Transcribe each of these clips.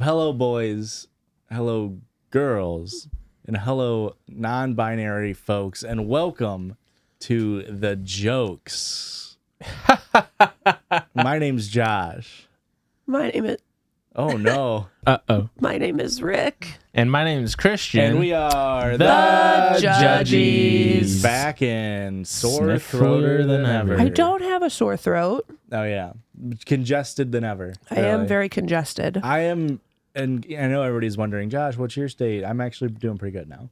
hello, boys. Hello, girls. And hello, non-binary folks. And welcome to The Jokes. My name's Josh. My name is... Oh, no. Uh-oh. My name is Rick. And my name is Christian. And we are The Judgies. Back in sore Sniffier throater than ever. I don't have a sore throat. Oh, yeah. Congested than ever. I am very congested. I am, and I know everybody's wondering, Josh, what's your state? I'm actually doing pretty good now.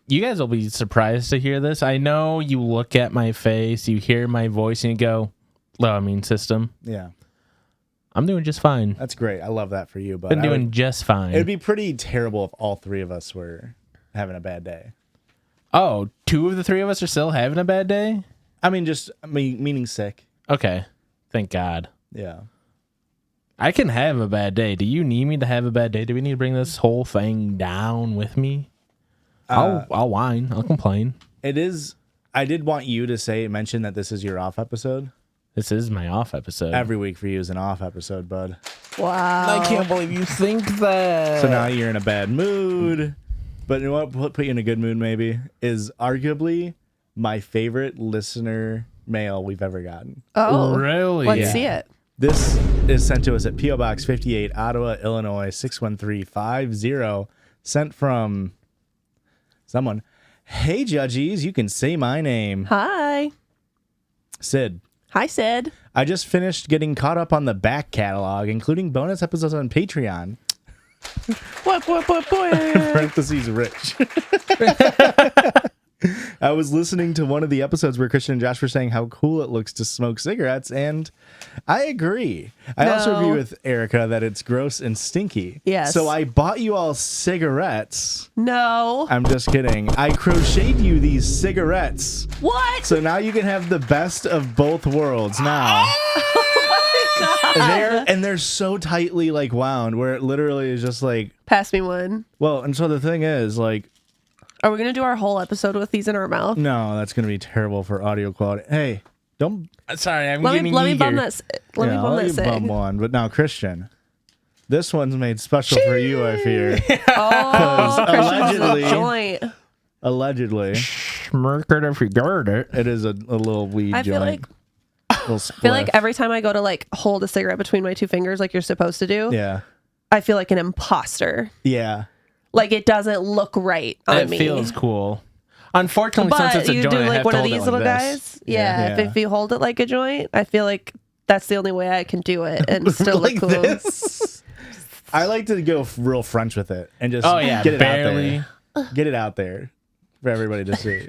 You guys will be surprised to hear this. I know you look at my face, you hear my voice, and you go, low immune system. Yeah. I'm doing just fine. That's great. I love that for you. But Been doing just fine. It'd be pretty terrible if all three of us were having a bad day. Oh, two of the three of us are still having a bad day? I mean, just meaning sick. Okay. Thank God. Yeah. I can have a bad day. Do you need me to have a bad day? Do we need to bring this whole thing down with me? I'll whine. I'll complain. It is. I did want you to mention that this is your off episode. This is my off episode. Every week for you is an off episode, bud. Wow. I can't believe you think that. So now you're in a bad mood. But you know what put you in a good mood maybe is arguably my favorite listener mail we've ever gotten. Oh, really? Let's see it. This is sent to us at P.O. Box 58, Ottawa, Illinois, 61350. Sent from someone. Hey, Judgies, you can say my name. Hi. Sid. Hi, Sid. I just finished getting caught up on the back catalog, including bonus episodes on Patreon. What? Parentheses rich. I was listening to one of the episodes where Christian and Josh were saying how cool it looks to smoke cigarettes, and I agree. I also agree with Erica that it's gross and stinky. Yes. So I bought you all cigarettes. No. I'm just kidding. I crocheted you these cigarettes. What? So now you can have the best of both worlds now. They're so tightly like wound where it literally is just like Pass me one. well, and so the thing is like Are we going to do our whole episode with these in our mouth? no, that's gonna be terrible for audio quality. Hey, don't Sorry, I'm Let getting me bum eager. that. Let me bum let that you cig. bum one. But now Christian, this one's made special for you, I fear. Oh, Christian's allegedly- little joint. Allegedly, Schmirkert if you guard it. it is a little weed I feel joint. like Little I feel like spliff. every time I go to like hold a cigarette between my two fingers, like you're supposed to do, yeah, I feel like an imposter. yeah. Like it doesn't look right on It me. feels cool. Unfortunately, since But it's a you joint, do I like have one to of hold it these like little this. guys. Yeah. Yeah. If you hold it like a joint, I feel like that's the only way I can do it and still like look cool. this. I like to go real French with it and just Oh, yeah, get it barely. out there. Get it out there for everybody to see.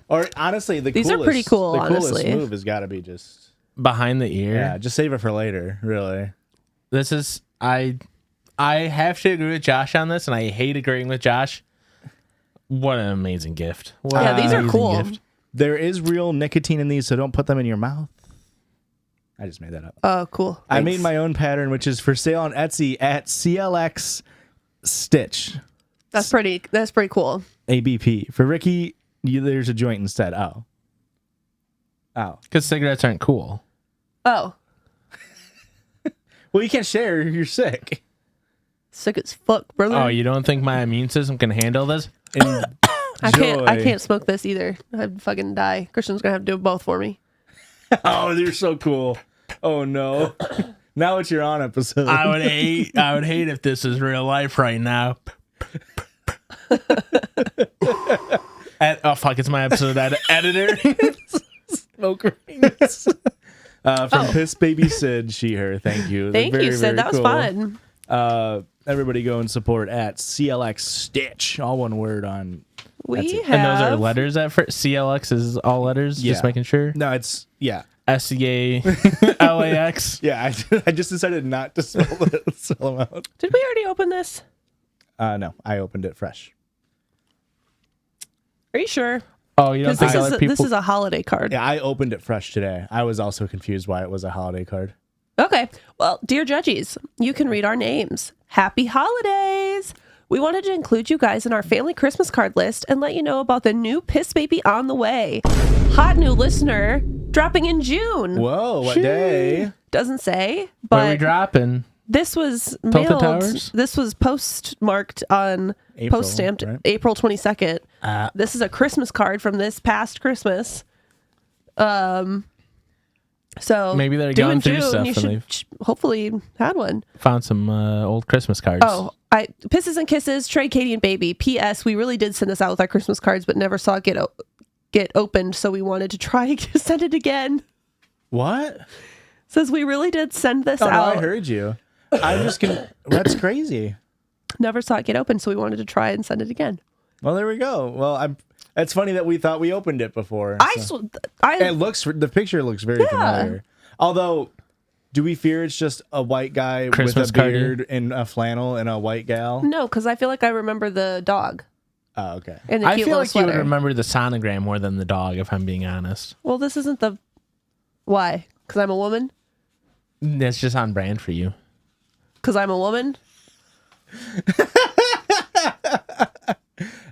Or honestly, These are pretty cool, The honestly. coolest move has got to be just Behind the ear. yeah, just save it for later. Really, This is I have to agree with Josh on this, and I hate agreeing with Josh. What an amazing gift! What Yeah, an these are amazing cool. gift. there is real nicotine in these, so don't put them in your mouth. I just made that up. Oh, cool. I made Thanks. my own pattern, which is for sale on Etsy at CLX Stitch That's pretty cool. ABP. For Ricky, there's a joint instead. Oh. Because cigarettes aren't cool. Oh, Well, you can't share. You're sick. sick as fuck, brother. Oh, you don't think my immune system can handle this? I can't smoke this either. I'd fucking die. Christian's gonna have to do both for me. Oh, you're so cool. Oh no. Now it's your on episode. I would hate if this is real life right now. Oh fuck! It's my episode editor. Smoke rings. From Piss Baby Sid, she, her. Thank you. Thank Very, you, Sid. very That was cool. fun. Everybody go and support at CLX Stitch. All one word on. We it. have. And those are letters at first. CLX is all letters. Yeah. Just making sure. No, it's yeah. SCALAX. Yeah, I just decided not to spell them out. Did we already open this? No, I opened it fresh. Are you sure? Oh, you don't Because think other people? this is a holiday card. Yeah, I opened it fresh today. I was also confused why it was a holiday card. Okay. Well, dear Judgies, you can read our names. Happy holidays. We wanted to include you guys in our family Christmas card list and let you know about the new Piss Baby on the way. Hot new listener dropping in June. Whoa, what day? Doesn't say, Where are we but dropping? This was Tilted mailed. Towers? This was postmarked on April, post-stamped right? April 22nd. This is a Christmas card from this past Christmas. So Maybe they're due going in through June, stuff you and should they've hopefully had one. found some old Christmas cards. Oh, Pisses and Kisses, Trey, Katie, and Baby. P.S. We really did send this out with our Christmas cards, but never saw it get opened, so we wanted to try to send it again. What? Says we really did send this Oh, no, out. I heard you. I just can. That's crazy. Never saw it get opened, so we wanted to try and send it again. Well, there we go. Well, It's funny that we thought we opened it before. The picture looks very familiar. Although, do we fear it's just a white guy Christmas with a beard and a flannel and a white gal? No, because I feel like I remember the dog. Oh, okay. And the I cute feel little like sweater. you would remember the sonogram more than the dog, if I'm being honest. Well, this isn't the... Why? Because I'm a woman? That's just on brand for you. Because I'm a woman?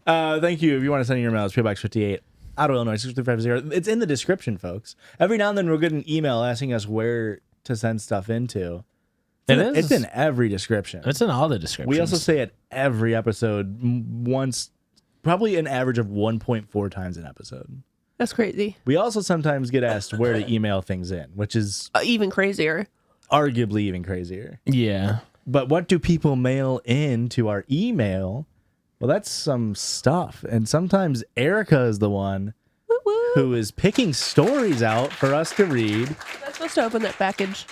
Thank you. If you want to send in your emails, PO Box 58, Ottawa, Illinois 62350. It's in the description, folks. Every now and then we'll get an email asking us where to send stuff into. It's in every description. It's in all the descriptions. We also say it every episode once, probably an average of 1.4 times an episode. That's crazy. We also sometimes get asked where to email things in, which is Even crazier. arguably even crazier. Yeah. But what do people mail in to our email? Well, that's some stuff. And sometimes Erica is the one Woo-woo. who is picking stories out for us to read. Am I supposed to open that package?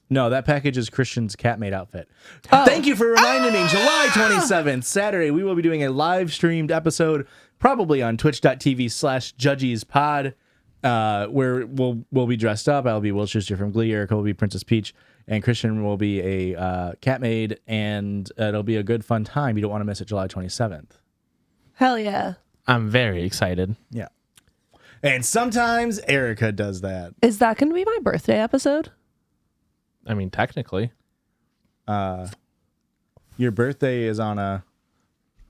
No, that package is Christian's cat-made outfit. Oh. Thank you for reminding me. July 27th, Saturday, we will be doing a live-streamed episode, probably on twitch.tv/judgiespod, where we'll be dressed up. I'll be Will Schuster from Glee. Erica will be Princess Peach. And Christian will be a cat-made, and it'll be a good, fun time. You don't want to miss it, July 27th. Hell yeah. I'm very excited. Yeah. And sometimes Erica does that. Is that going to be my birthday episode? I mean, technically. Your birthday is on a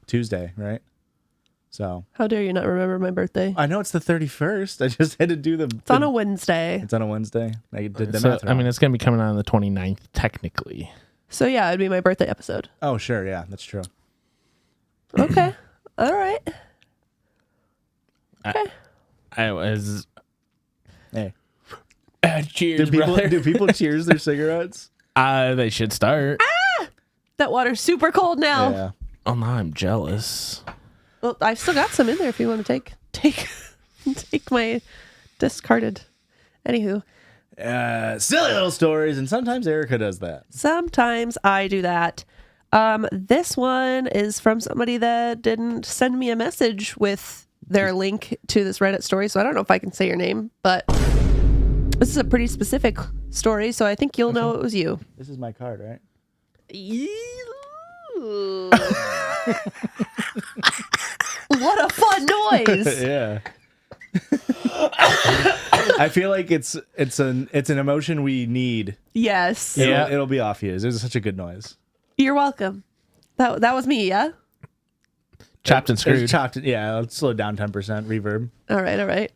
Tuesday, right? So How dare you not remember my birthday? I know it's the 31st. I just had to do the... It's on a Wednesday. It's on a Wednesday. I did the So, math I mean, wrong. it's going to be coming out on the 29th, technically. So yeah, it'd be my birthday episode. Oh, sure. Yeah, that's true. Okay. All right. I was... Hey. Cheers, brother. Do people cheers their cigarettes? They should start. That water's super cold now. Yeah. Oh, now I'm jealous. Well, I've still got some in there if you want to take my discarded. Anywho, Silly little stories, and sometimes Erica does that. sometimes I do that. This one is from somebody that didn't send me a message with their link to this Reddit story, so I don't know if I can say your name, but this is a pretty specific story, so I think you'll know it was you. This is my card, right? What a fun noise! Yeah. I feel like it's an emotion we need. Yes. Yeah. It'll be off you. It was such a good noise. You're welcome. That was me, yeah? Chopped and screwed. It's chopped. Yeah, let's slow it down 10% reverb. All right.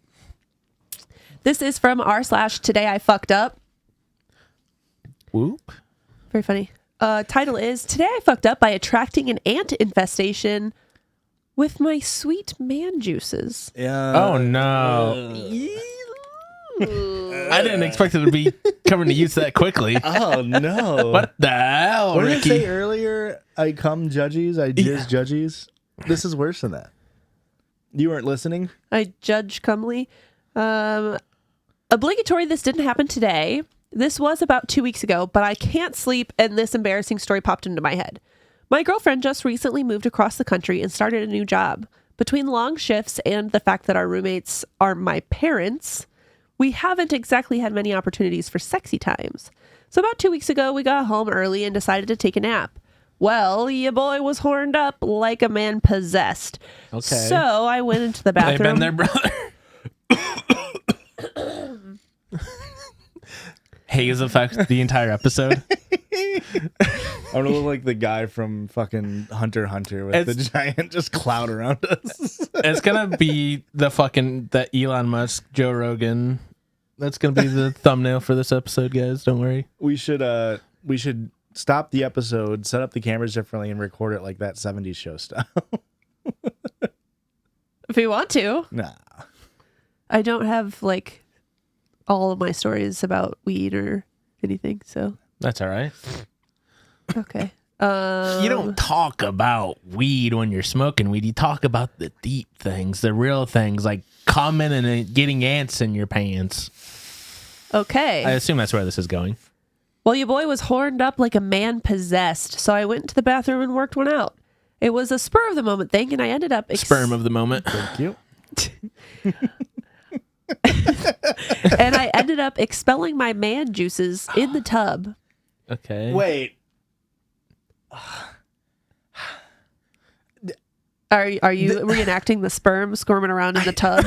This is from r/today I fucked up. Whoop. Very funny. Title is Today I fucked up by attracting an ant infestation with my sweet man juices. Yeah. Oh, no. I didn't expect it to be coming to use that quickly. Oh no. What the hell, What did I Ricky? say earlier? I come Judgies. I jizz Judgies. This is worse than that. You weren't listening? I judge comely. Obligatory, this didn't happen today. This was about 2 weeks ago, but I can't sleep and this embarrassing story popped into my head. My girlfriend just recently moved across the country and started a new job. Between long shifts and the fact that our roommates are my parents, we haven't exactly had many opportunities for sexy times. So about 2 weeks ago, we got home early and decided to take a nap. Well, your boy was horned up like a man possessed. Okay. So I went into the They've bathroom. been there, brother. Haze effect the entire episode. I'm gonna look like the guy from fucking Hunter x Hunter with the giant just cloud around us. It's gonna be the Elon Musk, Joe Rogan. That's gonna be the thumbnail for this episode, guys. Don't worry. We should we should stop the episode, set up the cameras differently, and record it like that 70s show style. If you want to. Nah. I don't have like all of my stories about weed or anything, so That's all right. okay. You don't talk about weed when you're smoking weed. You talk about the deep things, the real things, like coming and getting ants in your pants. Okay. I assume that's where this is going. Well, your boy was horned up like a man possessed, so I went into the bathroom and worked one out. It was a spur of the moment thing, and I ended up Sperm of the moment. Thank you. and I ended up expelling my man juices in the tub. Okay. Wait. Are you reenacting the sperm squirming around in the tub?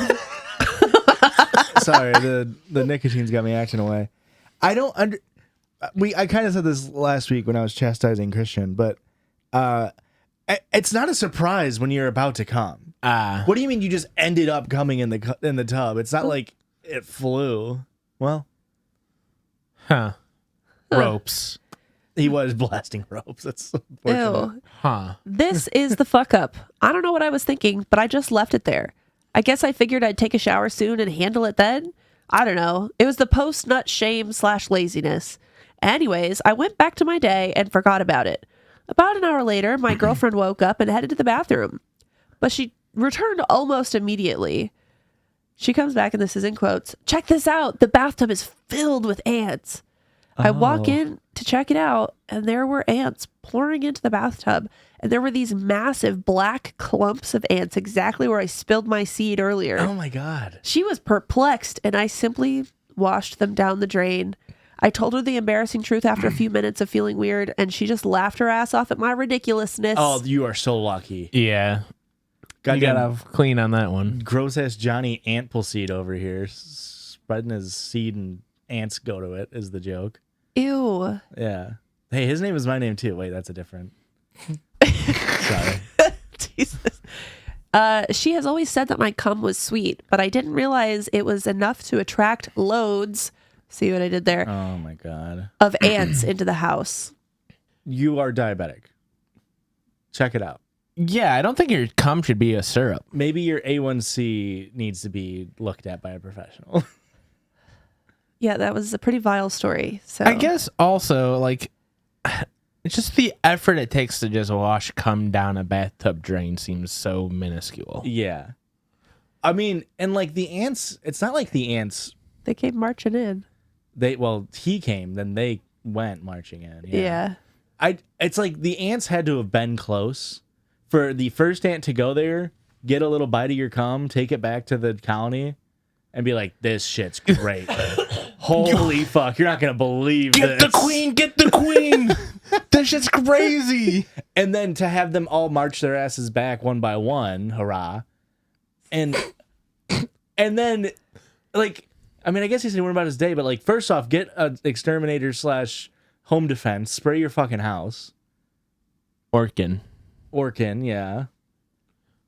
Sorry, the nicotine's got me acting away. I don't I kind of said this last week when I was chastising Christian, but it's not a surprise when you're about to come. What do you mean you just ended up coming in the tub? It's not like it flew. Well, Ropes. he was blasting ropes. That's unfortunate. Ew. Huh. This is the fuck up. I don't know what I was thinking, but I just left it there. I guess I figured I'd take a shower soon and handle it then. I don't know. It was the post-nut shame / laziness. Anyways, I went back to my day and forgot about it. About an hour later, my girlfriend woke up and headed to the bathroom, but she returned almost immediately. She comes back, and this is in quotes. "Check this out. The bathtub is filled with ants." I walk in to check it out, and there were ants pouring into the bathtub, and there were these massive black clumps of ants exactly where I spilled my seed earlier. Oh my God. She was perplexed, and I simply washed them down the drain. I told her the embarrassing truth after a few minutes of feeling weird, and she just laughed her ass off at my ridiculousness. Oh, you are so lucky. Yeah. You gotta clean on that one. Gross ass Johnny Antpleseed over here, spreading his seed and ants go to it is the joke. Ew. Yeah. Hey, his name is my name too. Wait, that's a different. Sorry. Jesus. She has always said that my cum was sweet, but I didn't realize it was enough to attract loads. See what I did there? Oh my God. Of ants into the house. You are diabetic. Check it out. Yeah, I don't think your cum should be a syrup. Maybe your A1C needs to be looked at by a professional. Yeah, that was a pretty vile story. So I guess also, like, it's just the effort it takes to just wash cum down a bathtub drain seems so minuscule. Yeah. I mean, and like the ants, it's not like the ants, they came marching in. he came, then they went marching in. Yeah. It's like the ants had to have been close for the first ant to go there, get a little bite of your cum, take it back to the colony, and be like, "This shit's great." Holy fuck, you're not gonna believe this. Get the queen. This shit's crazy. And then to have them all march their asses back one by one, hurrah. And then, like, I mean, I guess he's saying about his day, but like, first off, get an exterminator / home defense, spray your fucking house. Orkin, yeah.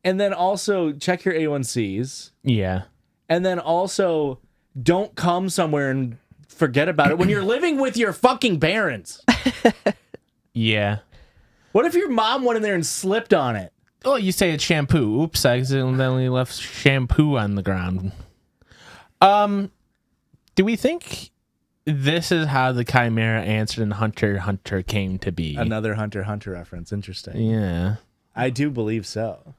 And then also check your A1Cs. yeah. And then also don't come somewhere and forget about it when you're living with your fucking parents. Yeah. What if your mom went in there and slipped on it? Oh, you say it's shampoo. Oops, I accidentally left shampoo on the ground. Do we think this is how the Chimera answered in Hunter x Hunter came to be? Another Hunter x Hunter reference. Interesting. Yeah. I do believe so.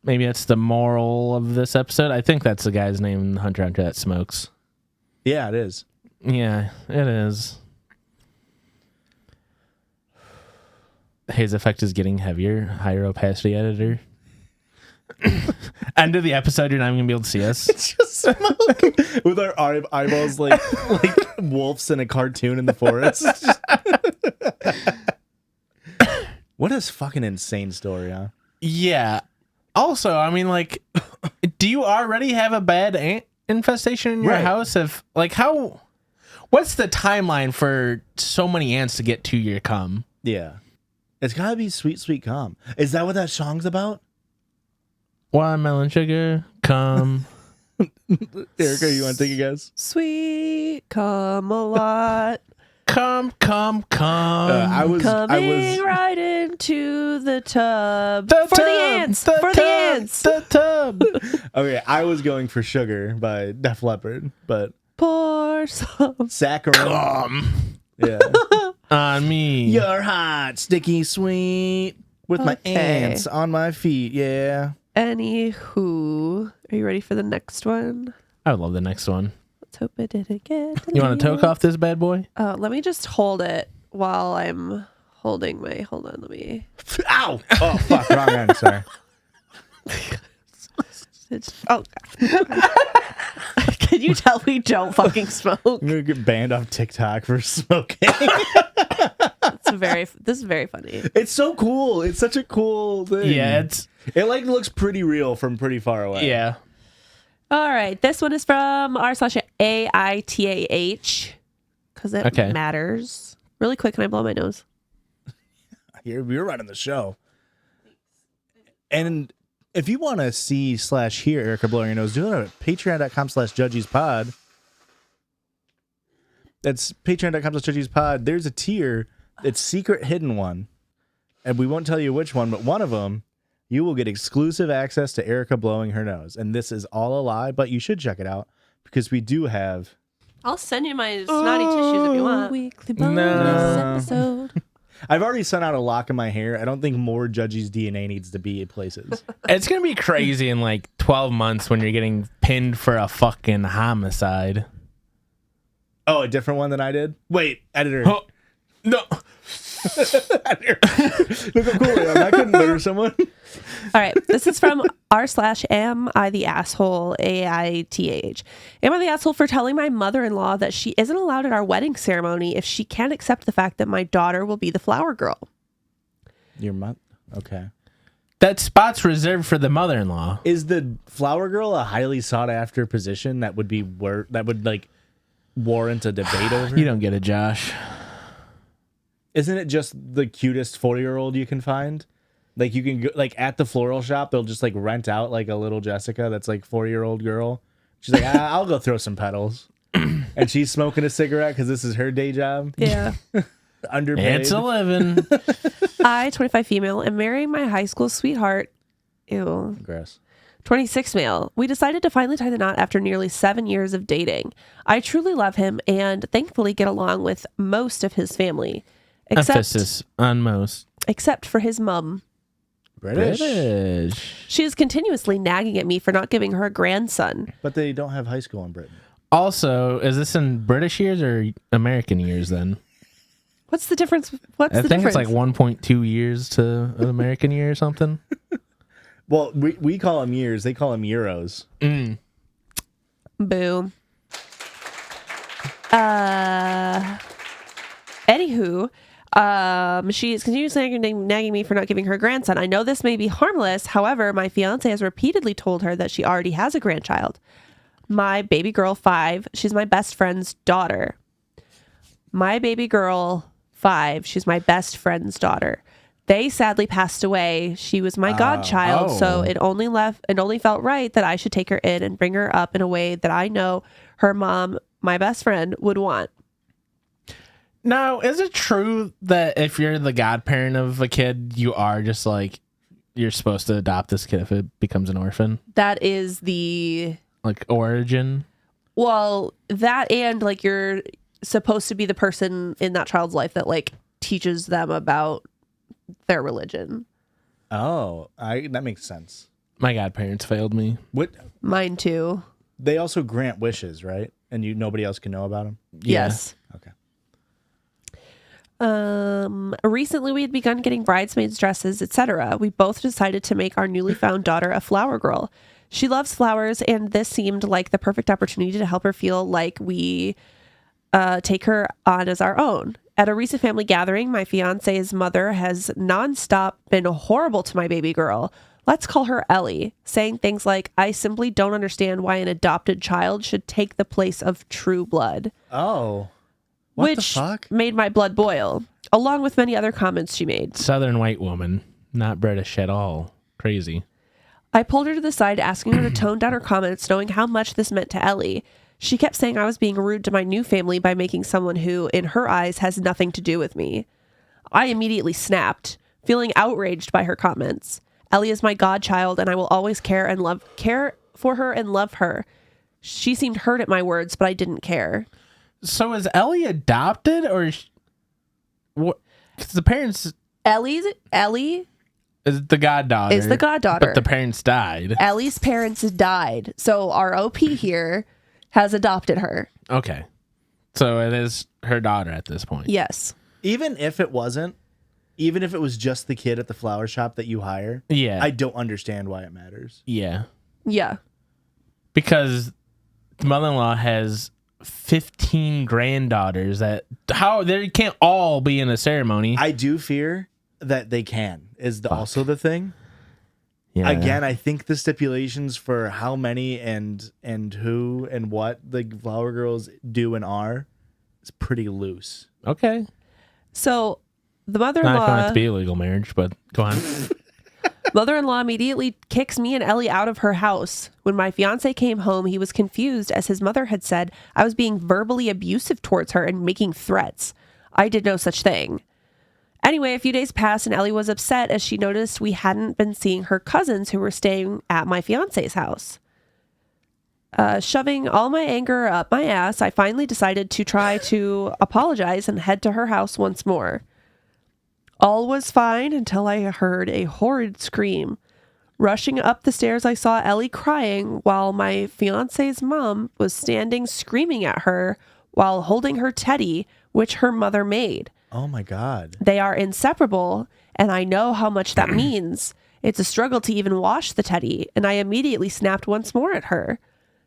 Maybe that's the moral of this episode. I think that's the guy's name in Hunter x Hunter that smokes. Yeah, it is. Yeah, it is. His effect is getting heavier. Higher opacity editor. End of the episode, you're not even going to be able to see us. Just smoke with our eyeballs like wolves in a cartoon in the forest. What a fucking insane story, huh? Yeah. Also, I mean, like, do you already have a bad ant infestation in your house? What's the timeline for so many ants to get to your cum? Yeah. It's gotta be Sweet Sweet Cum. Is that what that song's about? Watermelon sugar, cum. Erica, you want to take a guess? Sweet, come a lot. come. I was right into the tub. The for tub, the ants. the For tub, the ants. The tub. okay. I was going for Sugar by Def Leppard, but Pour some. Saccharin. Yeah. On me. You're hot, sticky, sweet, with my Okay. ants on my feet. Yeah. Anywho, are you ready for the next one? I would love the next one. Let's hope it didn't get. You want to toke off this bad boy? Let me just hold it while I'm holding my. Hold on, let me. Ow! Oh fuck! Wrong end. Sorry. Oh, God. Can you tell we don't fucking smoke? I'm gonna get banned off TikTok for smoking. This is very funny. It's so cool. It's such a cool thing. Yeah, it like looks pretty real from pretty far away. yeah. All right, this one is from r/AITAH because it Okay. matters. Really quick, can I blow my nose? You're running the show. And if you want to see/hear Erica blowing your nose, do it at patreon.com/judgiespod. That's patreon.com/judgiespod. There's a tier. It's secret hidden one. And we won't tell you which one, but one of them, you will get exclusive access to Erica blowing her nose. And this is all a lie, but you should check it out because we do have. I'll send you my snotty tissues if you want. Weekly bonus episode. I've already sent out a lock in my hair. I don't think more Judgies DNA needs to be places. It's going to be crazy in like 12 months when you're getting pinned for a fucking homicide. Oh, a different one than I did? Wait, editor. Oh, no. Editor. Look how cool I am. I couldn't murder someone. All right, this is from r/am I the asshole AITAH. Am I the asshole for telling my mother-in-law that she isn't allowed at our wedding ceremony if she can't accept the fact that my daughter will be the flower girl? Your mother? Okay. That spot's reserved for the mother-in-law. Is the flower girl a highly sought after position that would be like warrant a debate over? You don't get it, Josh. Isn't it just the cutest 40-year-old you can find? Like you can go, like at the floral shop, they'll just like rent out like a little Jessica that's like 40-year-old girl. She's like, I'll go throw some petals, and she's smoking a cigarette because this is her day job. Yeah. Underpaid. It's 11. I, 25 female, am marrying my high school sweetheart. Ew. Gross. 26 male. We decided to finally tie the knot after nearly 7 years of dating. I truly love him and thankfully get along with most of his family. Emphasis on most. Except for his mum. British. She is continuously nagging at me for not giving her a grandson. But they don't have high school in Britain. Also, is this in British years or American years then? What's the difference? I think it's like 1.2 years to an American year or something. Well, we call them years. They call them euros. Mm. Boo. Anywho, she is continuously nagging me for not giving her a grandson. I know this may be harmless. However, my fiance has repeatedly told her that she already has a grandchild. My baby girl, 5, she's my best friend's daughter. My baby girl, 5, she's my best friend's daughter. They sadly passed away. She was my godchild, so it only felt right that I should take her in and bring her up in a way that I know her mom, my best friend, would want. Now, is it true that if you're the godparent of a kid, you are just like, you're supposed to adopt this kid if it becomes an orphan? That is the... Like origin? Well, that and like you're supposed to be the person in that child's life that like teaches them about their religion. Oh, that makes sense. My godparents failed me. What? Mine too. They also grant wishes, right? And nobody else can know about them? Yeah. Yes. Okay. Recently we had begun getting bridesmaids dresses, etc. We both decided to make our newly found daughter a flower girl. She loves flowers, and this seemed like the perfect opportunity to help her feel like we take her on as our own. At a recent family gathering, my fiance's mother has nonstop been horrible to my baby girl. Let's call her Ellie, saying things like, I simply don't understand why an adopted child should take the place of true blood. Oh. What which the fuck? made my blood boil, along with many other comments she made. Southern white woman, not British at all. Crazy. I pulled her to the side, asking her to tone down her comments, knowing how much this meant to Ellie. She kept saying I was being rude to my new family by making someone who, in her eyes, has nothing to do with me. I immediately snapped, feeling outraged by her comments. Ellie is my godchild, and I will always care for her and love her. She seemed hurt at my words, but I didn't care. So is Ellie adopted or what? Because the parents Ellie is the goddaughter. is the goddaughter. But the parents died. Ellie's parents died, so our OP here has adopted her. Okay. So it is her daughter at this point. Yes. Even if it wasn't, even if it was just the kid at the flower shop that you hire, Yeah. I don't understand why it matters. Yeah. Yeah. Because the mother-in-law has 15 granddaughters that they can't all be in a ceremony. I do fear that they can, is also the thing. Yeah. Again, I think the stipulations for how many and who and what the flower girls do and are is pretty loose. Okay. So the Not going to have mother-in-law to be a legal marriage, but go on. Mother-in-law immediately kicks me and Ellie out of her house. When my fiance came home, he was confused as his mother had said I was being verbally abusive towards her and making threats. I did no such thing. Anyway, a few days passed and Ellie was upset as she noticed we hadn't been seeing her cousins who were staying at my fiance's house. Shoving all my anger up my ass, I finally decided to try to apologize and head to her house once more. All was fine until I heard a horrid scream. Rushing up the stairs, I saw Ellie crying while my fiance's mom was standing screaming at her while holding her teddy, which her mother made. Oh my God. They are inseparable, and I know how much that means. It's a struggle to even wash the teddy, and I immediately snapped once more at her.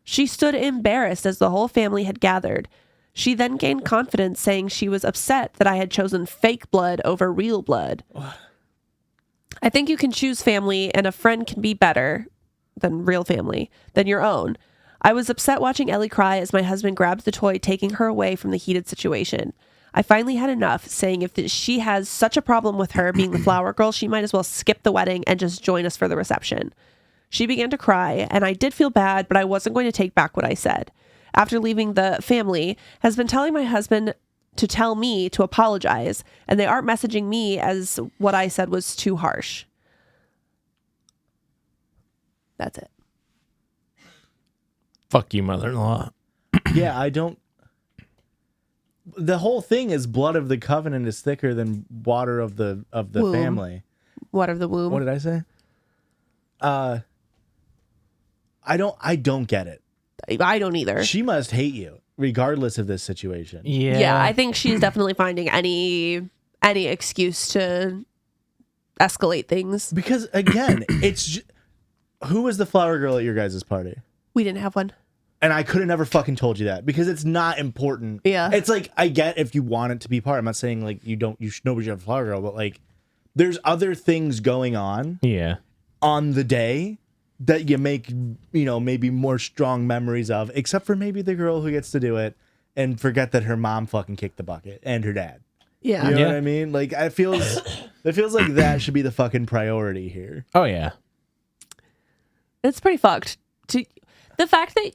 She stood embarrassed as the whole family had gathered. She then gained confidence, saying she was upset that I had chosen fake blood over real blood. I think you can choose family, and a friend can be better than real family, than your own. I was upset watching Ellie cry as my husband grabbed the toy, taking her away from the heated situation. I finally had enough, saying if she has such a problem with her being the flower girl, she might as well skip the wedding and just join us for the reception. She began to cry, and I did feel bad, but I wasn't going to take back what I said. After leaving the family, has been telling my husband to tell me to apologize, and they aren't messaging me as what I said was too harsh. That's it. Fuck you, mother-in-law. Yeah, I don't. The whole thing is blood of the covenant is thicker than water of the Womb. family. What of the womb? What did I say? I don't get it. I don't either. She must hate you, regardless of this situation. Yeah, I think she's definitely finding any excuse to escalate things. Because again, who was the flower girl at your guys' party? We didn't have one. And I could have never fucking told you that because it's not important. Yeah. It's like, I get if you want it to be part. I'm not saying like you should nobody should have a flower girl, but like there's other things going on on the day that you make, maybe more strong memories of, except for maybe the girl who gets to do it and forget that her mom fucking kicked the bucket and her dad. Yeah. You know what I mean? Like it feels like that should be the fucking priority here. Oh, yeah. It's pretty fucked. The fact that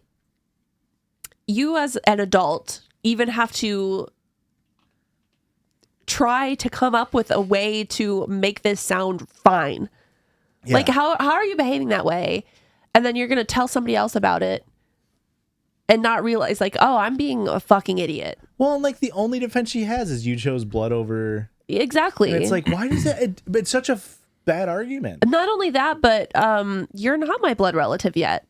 you as an adult even have to try to come up with a way to make this sound fine. Yeah. Like, how are you behaving that way? And then you're going to tell somebody else about it and not realize, like, oh, I'm being a fucking idiot. Well, and like the only defense she has is you chose blood over. Exactly. And it's like, why does that? It's such a bad argument. Not only that, but you're not my blood relative yet.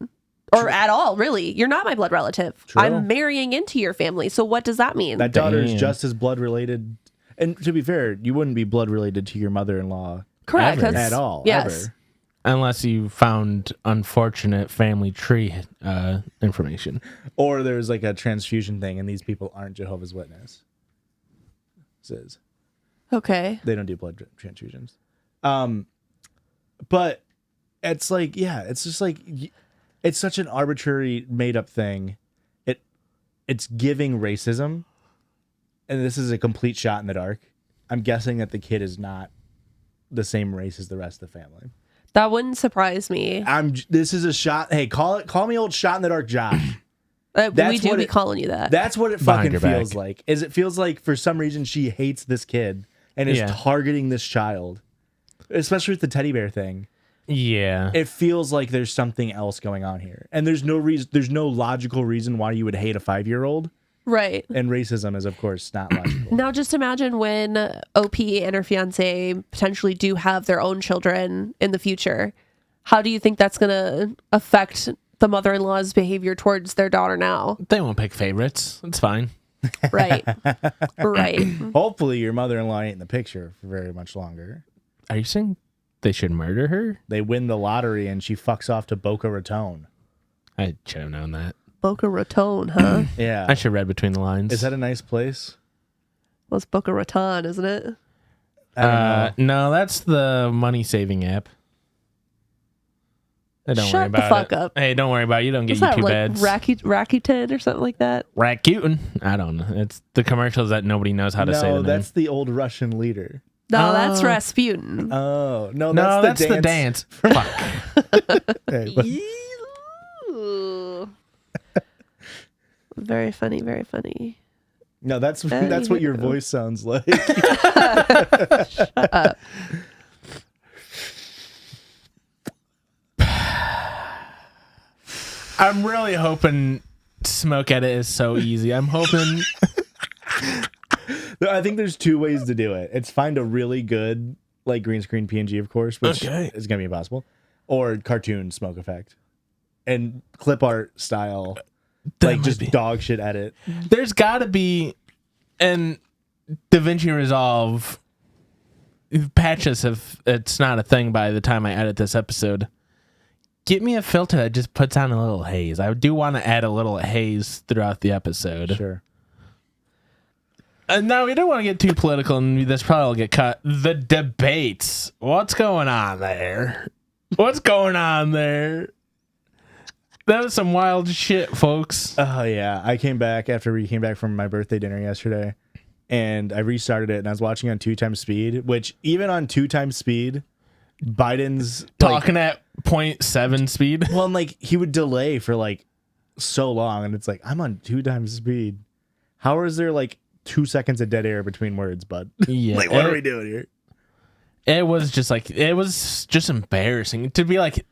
Or at all, really. You're not my blood relative. True. I'm marrying into your family. So what does that mean? That daughter is just as blood related. And to be fair, you wouldn't be blood related to your mother-in-law. Correct. At all. Yes. Ever. Unless you found unfortunate family tree information. Or there's like a transfusion thing and these people aren't Jehovah's Witnesses. Okay. They don't do blood transfusions. But it's like, yeah, it's just like, it's such an arbitrary made up thing. It's giving racism. And this is a complete shot in the dark. I'm guessing that the kid is not the same race as the rest of the family. That wouldn't surprise me. This is a shot. Hey, call me old shot in the dark Josh. We do be calling you that. That's what it Behind fucking your feels back. like. Is it feels like for some reason she hates this kid and is Yeah. targeting this child, especially with the teddy bear thing. Yeah. It feels like there's something else going on here, and there's no reason. There's no logical reason why you would hate a 5-year-old. Right. And racism is, of course, not logical. Now, just imagine when OP and her fiance potentially do have their own children in the future. How do you think that's going to affect the mother-in-law's behavior towards their daughter now? They won't pick favorites. It's fine. Right. Right. Hopefully, your mother-in-law ain't in the picture for very much longer. Are you saying they should murder her? They win the lottery and she fucks off to Boca Raton. I should have known that. Boca Raton, huh? Yeah. I should have read between the lines. Is that a nice place? Well, it's Boca Raton, isn't it? I don't know. No, that's the money saving app. Hey, don't worry Shut the about fuck it. up. Hey, don't worry about it. You don't get Is that YouTube like ads. Rakuten or something like that? Rakuten. I don't know. It's the commercials that nobody knows how to say the No, name. that's the old Russian leader. No, that's Oh. Rasputin. Oh, no, No, that's the dance. Fuck. Hey, but- Ooh. Very funny, very funny. no, that's what your Anywho. voice sounds like. I'm really hoping Smoke Edit is so easy. I'm hoping. I think there's two ways to do it. It's find a really good like green screen PNG, of course, which Okay. is gonna be impossible, or cartoon smoke effect, and clip art style, That like might just be- dog shit edit. There's got to be an DaVinci Resolve patches if it's not a thing by the time I edit this episode. Get me a filter that just puts on a little haze. I do want to add a little haze throughout the episode. Sure. And now we don't want to get too political, and this probably will get cut. The debates. What's going on there? What's going on there? That was some wild shit, folks. Oh yeah, I came back after we came back from my birthday dinner yesterday, and I restarted it, and I was watching on 2x speed, which even on 2x speed, Biden's Talking at 0.7 speed. well, and like he would delay for like so long, and it's like I'm on 2x speed. How is there like 2 seconds of dead air between words, bud? Yeah, Like what are we doing here? It was just embarrassing to be like,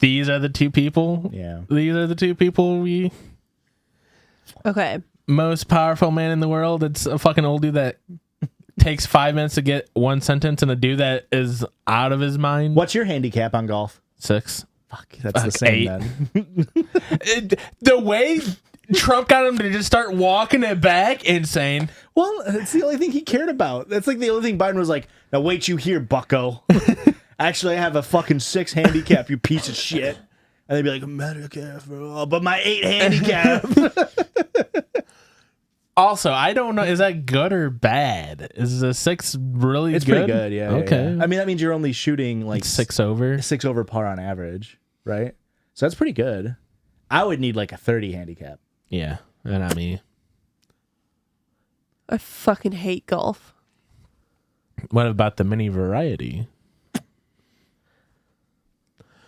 these are the two people. Yeah. These are the two people we Okay. most powerful man in the world. It's a fucking old dude that takes 5 minutes to get one sentence, and a dude that is out of his mind. What's your handicap on golf? 6? Fuck, that's the Fuck, same 8. then. The way Trump got him to just start walking it back, insane. Well, it's the only thing he cared about. That's like the only thing Biden was like, now wait you here, bucko. Actually, I have a fucking 6 handicap, you piece of shit. And they'd be like, Medicare for all, but my 8 handicap. Also, I don't know, is that good or bad? Is the 6 really It's good? pretty good, yeah. Okay. Yeah. I mean, that means you're only shooting like 6 over. 6 over par on average, right? So that's pretty good. I would need like a 30 handicap. Yeah, and I mean, I fucking hate golf. what about the mini variety?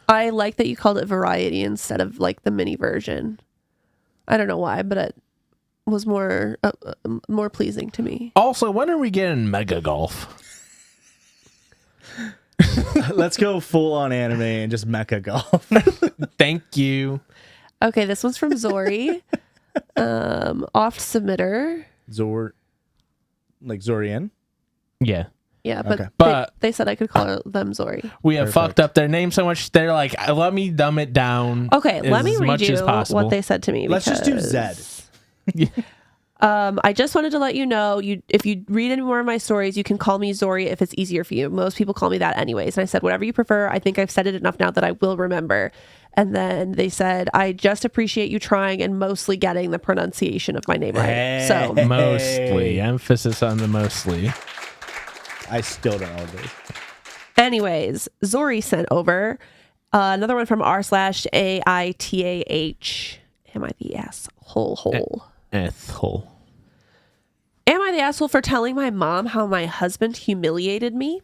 I like that you called it variety instead of like the mini version. I don't know why, but it was more pleasing to me. Also, when are we getting Mega Golf? Let's go full on anime and just mecha golf. Thank you. Okay, this one's from Zori. Oft submitter. Like Zorian. Yeah, Yeah, but Okay. But- they said I could call them Zori. we have Perfect. fucked up their name so much. They're like, let me dumb it down. Okay, let me as read much you as possible. what they said to me. Let's just do because- Zed. I just wanted to let you know, if you read any more of my stories, you can call me Zori if it's easier for you. Most people call me that anyways. And I said, whatever you prefer. I think I've said it enough now that I will remember. And then they said, I just appreciate you trying and mostly getting the pronunciation of my name right. So Mostly. Emphasis on the mostly. I still don't know what it is. anyways, Zori sent over another one from r/AITAH. Am I the asshole? Ethel. Am I the asshole for telling my mom how my husband humiliated me?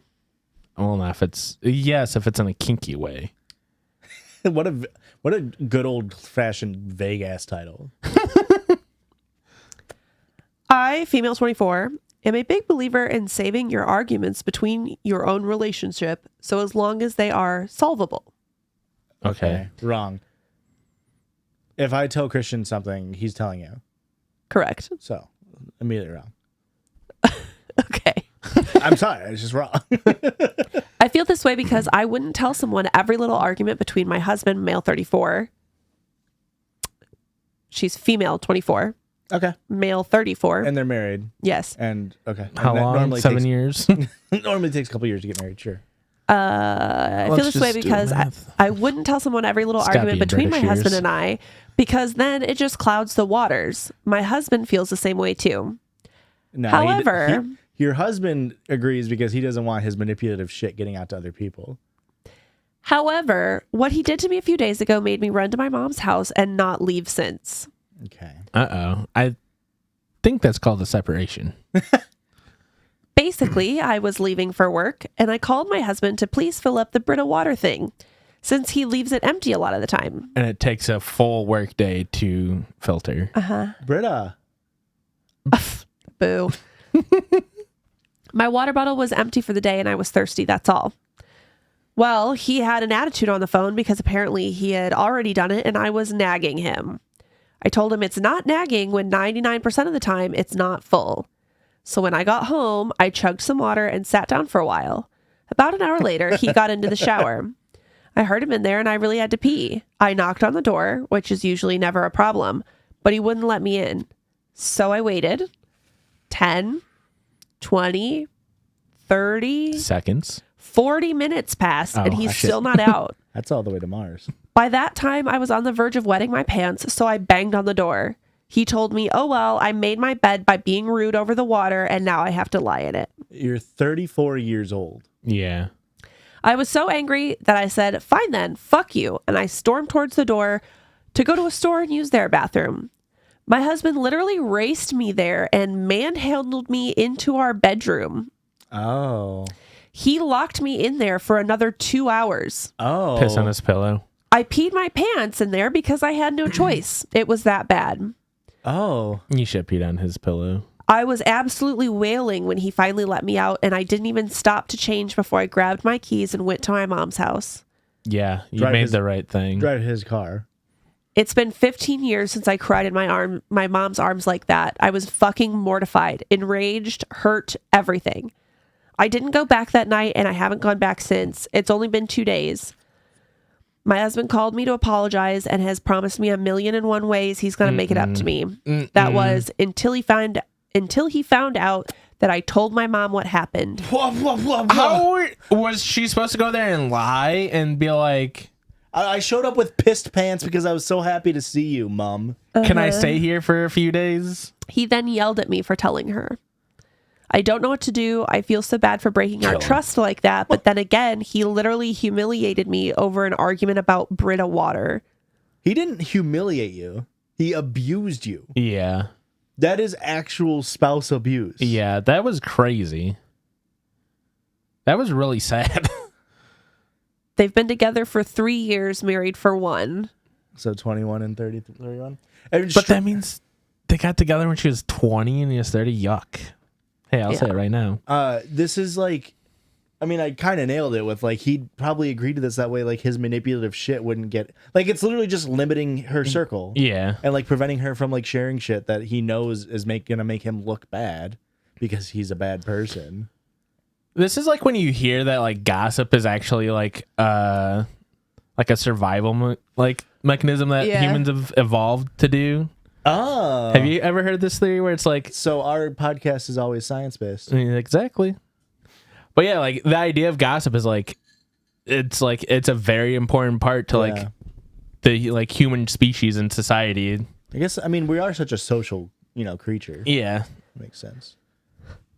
Well, if it's in a kinky way. What a good old fashioned vague ass title. I, female 24, am a big believer in saving your arguments between your own relationship, so as long as they are solvable. Okay. Wrong. If I tell Christian something, he's telling you. Correct. So, immediately wrong. Okay. I'm sorry, it's just wrong. I feel this way because I wouldn't tell someone every little argument between my husband, male 34. She's female 24. Okay. Male 34. And they're married. Yes. And okay. How And that long? 7 years? Normally takes a couple years to get married, sure. I feel this way because I wouldn't tell someone every little argument between my husband and I, because then it just clouds the waters. My husband feels the same way too. No, However, your husband agrees because he doesn't want his manipulative shit getting out to other people. However, what he did to me a few days ago made me run to my mom's house and not leave since. Okay. Uh-oh. I think that's called a separation. Basically, I was leaving for work and I called my husband to please fill up the Brita water thing, since he leaves it empty a lot of the time. And it takes a full work day to filter. Britta. Boo. My water bottle was empty for the day and I was thirsty, that's all. Well, he had an attitude on the phone because apparently he had already done it and I was nagging him. I told him it's not nagging when 99% of the time it's not full. So when I got home, I chugged some water and sat down for a while. About an hour later, he got into the shower. I heard him in there and I really had to pee. I knocked on the door, which is usually never a problem, but he wouldn't let me in. So I waited 10, 20, 30 seconds. 40 minutes passed and he's still not out. That's all the way to Mars. By that time, I was on the verge of wetting my pants, so I banged on the door. He told me, oh, well, I made my bed by being rude over the water, and now I have to lie in it. You're 34 years old. Yeah. I was so angry that I said, fine then, fuck you. And I stormed towards the door to go to a store and use their bathroom. My husband literally raced me there and manhandled me into our bedroom. Oh. He locked me in there for another 2 hours. Oh. Piss on his pillow. I peed my pants in there because I had no choice. It was that bad. Oh. You should pee on his pillow. I was absolutely wailing when he finally let me out, and I didn't even stop to change before I grabbed my keys and went to my mom's house. Yeah, you made the right thing. Drive his car. It's been 15 years since I cried in my mom's arms like that. I was fucking mortified, enraged, hurt, everything. I didn't go back that night, and I haven't gone back since. It's only been 2 days. My husband called me to apologize and has promised me 1,000,001 ways he's going to make it up to me. That was until he found out that I told my mom what happened. How was she supposed to go there and lie and be like, I showed up with pissed pants because I was so happy to see you, Mom. can I stay here for a few days? He then yelled at me for telling her. I don't know what to do. I feel so bad for breaking our trust like that. But then again, he literally humiliated me over an argument about Brita water. He didn't humiliate you. He abused you. Yeah. That is actual spouse abuse. Yeah, that was crazy. That was really sad. They've been together for 3 years, married for 1. So 21 and 31. But that means they got together when she was 20 and he was 30. Yuck. Hey, I'll say it right now. This is like, I mean, I kind of nailed it with like, he'd probably agree to this that way. Like his manipulative shit wouldn't get, like, it's literally just limiting her circle. Yeah. And like preventing her from like sharing shit that he knows is gonna make him look bad because he's a bad person. This is like when you hear that like gossip is actually like a survival mechanism that humans have evolved to do. Oh. Have you ever heard this theory where it's like... So our podcast is always science-based. Exactly. But yeah, like the idea of gossip is like it's a very important part to like the like human species and society. I guess, I mean, we are such a social, creature. Yeah. Makes sense.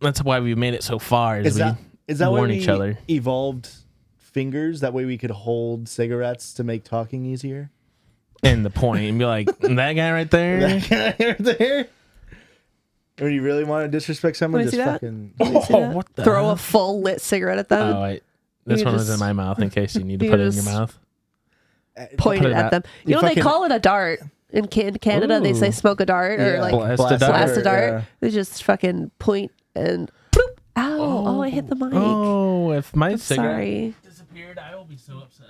That's why we made it so far. Is that warn why each other. Evolved fingers? That way we could hold cigarettes to make talking easier? And the point and be like, that guy right there. That guy right there. When you really want to disrespect someone, just fucking. What the Throw hell? a full lit cigarette at them. Oh, wait. This one was in my mouth in case you need to put it in your mouth. pointed it at at- them. You know, they fucking- call it a dart. In Canada, they say Ooh. smoke a dart or like Blast a dart. blast a dart. yeah. They just fucking point and bloop. Ow! Oh, I hit the mic. Oh, if my I'm cigarette sorry. disappeared, I will be so upset.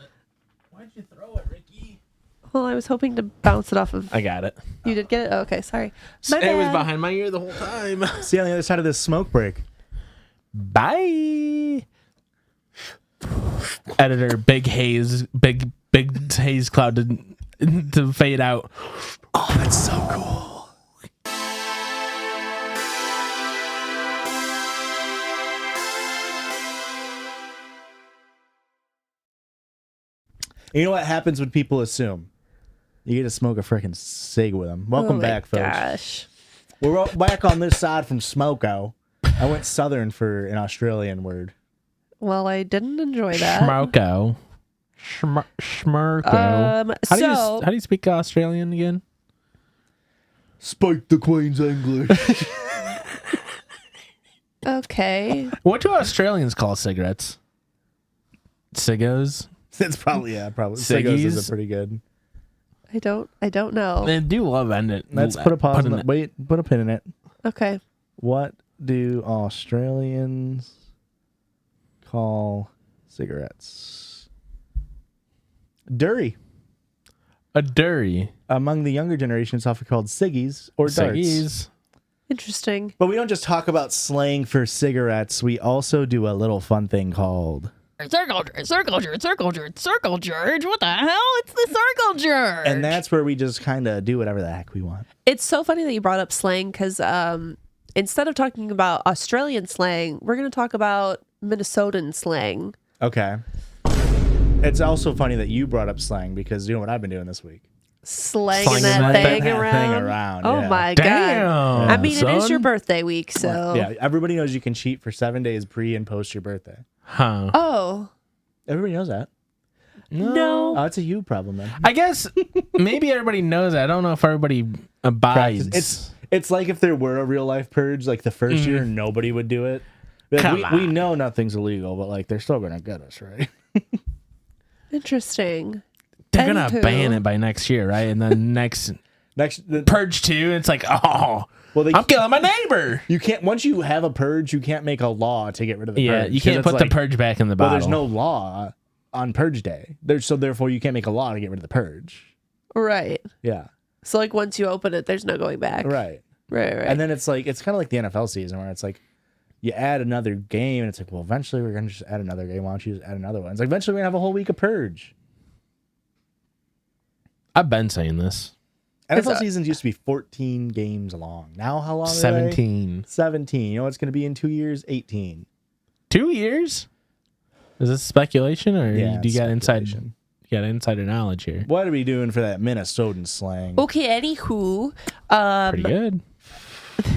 Why'd you throw it, Ricky? Well, I was hoping to bounce it off of. I got it. You did get it? Oh, okay, sorry. My It was bad. behind my ear the whole time. See you on the other side of this smoke break. Bye. Editor, big haze cloud to fade out. Oh, that's so cool. You know what happens when people assume? You get to smoke a freaking cig with them. Welcome Oh my back, folks. Gosh. We're all back on this side from Smoko. I went southern for an Australian word. Well, I didn't enjoy that. Schmarko. Schmarko. So How do you speak Australian again? Spike the Queen's English. okay. What do Australians call cigarettes? Ciggos? That's probably probably. Ciggies? Cigos is a pretty good. I don't know. They do love ending. Let's put a pause on it. Wait, put a pin in it. Okay. What do Australians call cigarettes? Durry. A durry. Among the younger generation, it's often called ciggies or darts. Ciggies. Interesting. But we don't just talk about slang for cigarettes. We also do a little fun thing called Circle Jerdge. What the hell? It's the Circle Jerdge. and that's where we just kind of do whatever the heck we want. It's so funny that you brought up slang because instead of talking about Australian slang, we're going to talk about Minnesotan slang. Okay. It's also funny that you brought up slang because you know what I've been doing this week? Slanging that thing around. Oh yeah. my Damn, God. I mean, it is son. your birthday week, so. Yeah, everybody knows you can cheat for 7 days pre and post your birthday. Huh. Oh, Everybody knows that. no. Oh, it's a you problem, man. I guess maybe everybody knows that. I don't know if everybody abides. It's like if there were a real life purge, like the first year, nobody would do it. Like, Come we on. know nothing's illegal, but like they're still gonna get us, right? Interesting. They're gonna Anywho. ban it by next year, right? And then next Next, purge 2, it's like, oh, well, I'm killing my neighbor. you can't. Once you have a purge, you can't make a law to get rid of the Yeah, purge. you 'Cause can't it's put the like, purge back in the Well, bottle. there's no law on purge day. So therefore, you can't make a law to get rid of the purge. Right. Yeah, So, like, once you open it, there's no going back. right. Right. And then it's like it's kind of like the NFL season where it's like you add another game and it's like, well, eventually we're gonna just add another game. Why don't you just add another one? It's like eventually we're gonna have a whole week of purge. I've been saying this. NFL seasons used to be 14 games long. Now how long? Are they? 17. 17. You know what's gonna be in 2 years? 18. 2 years? Is this speculation or Yeah, do you got speculation. insider knowledge here? What are we doing for that Minnesotan slang? Okay, anywho. Pretty good.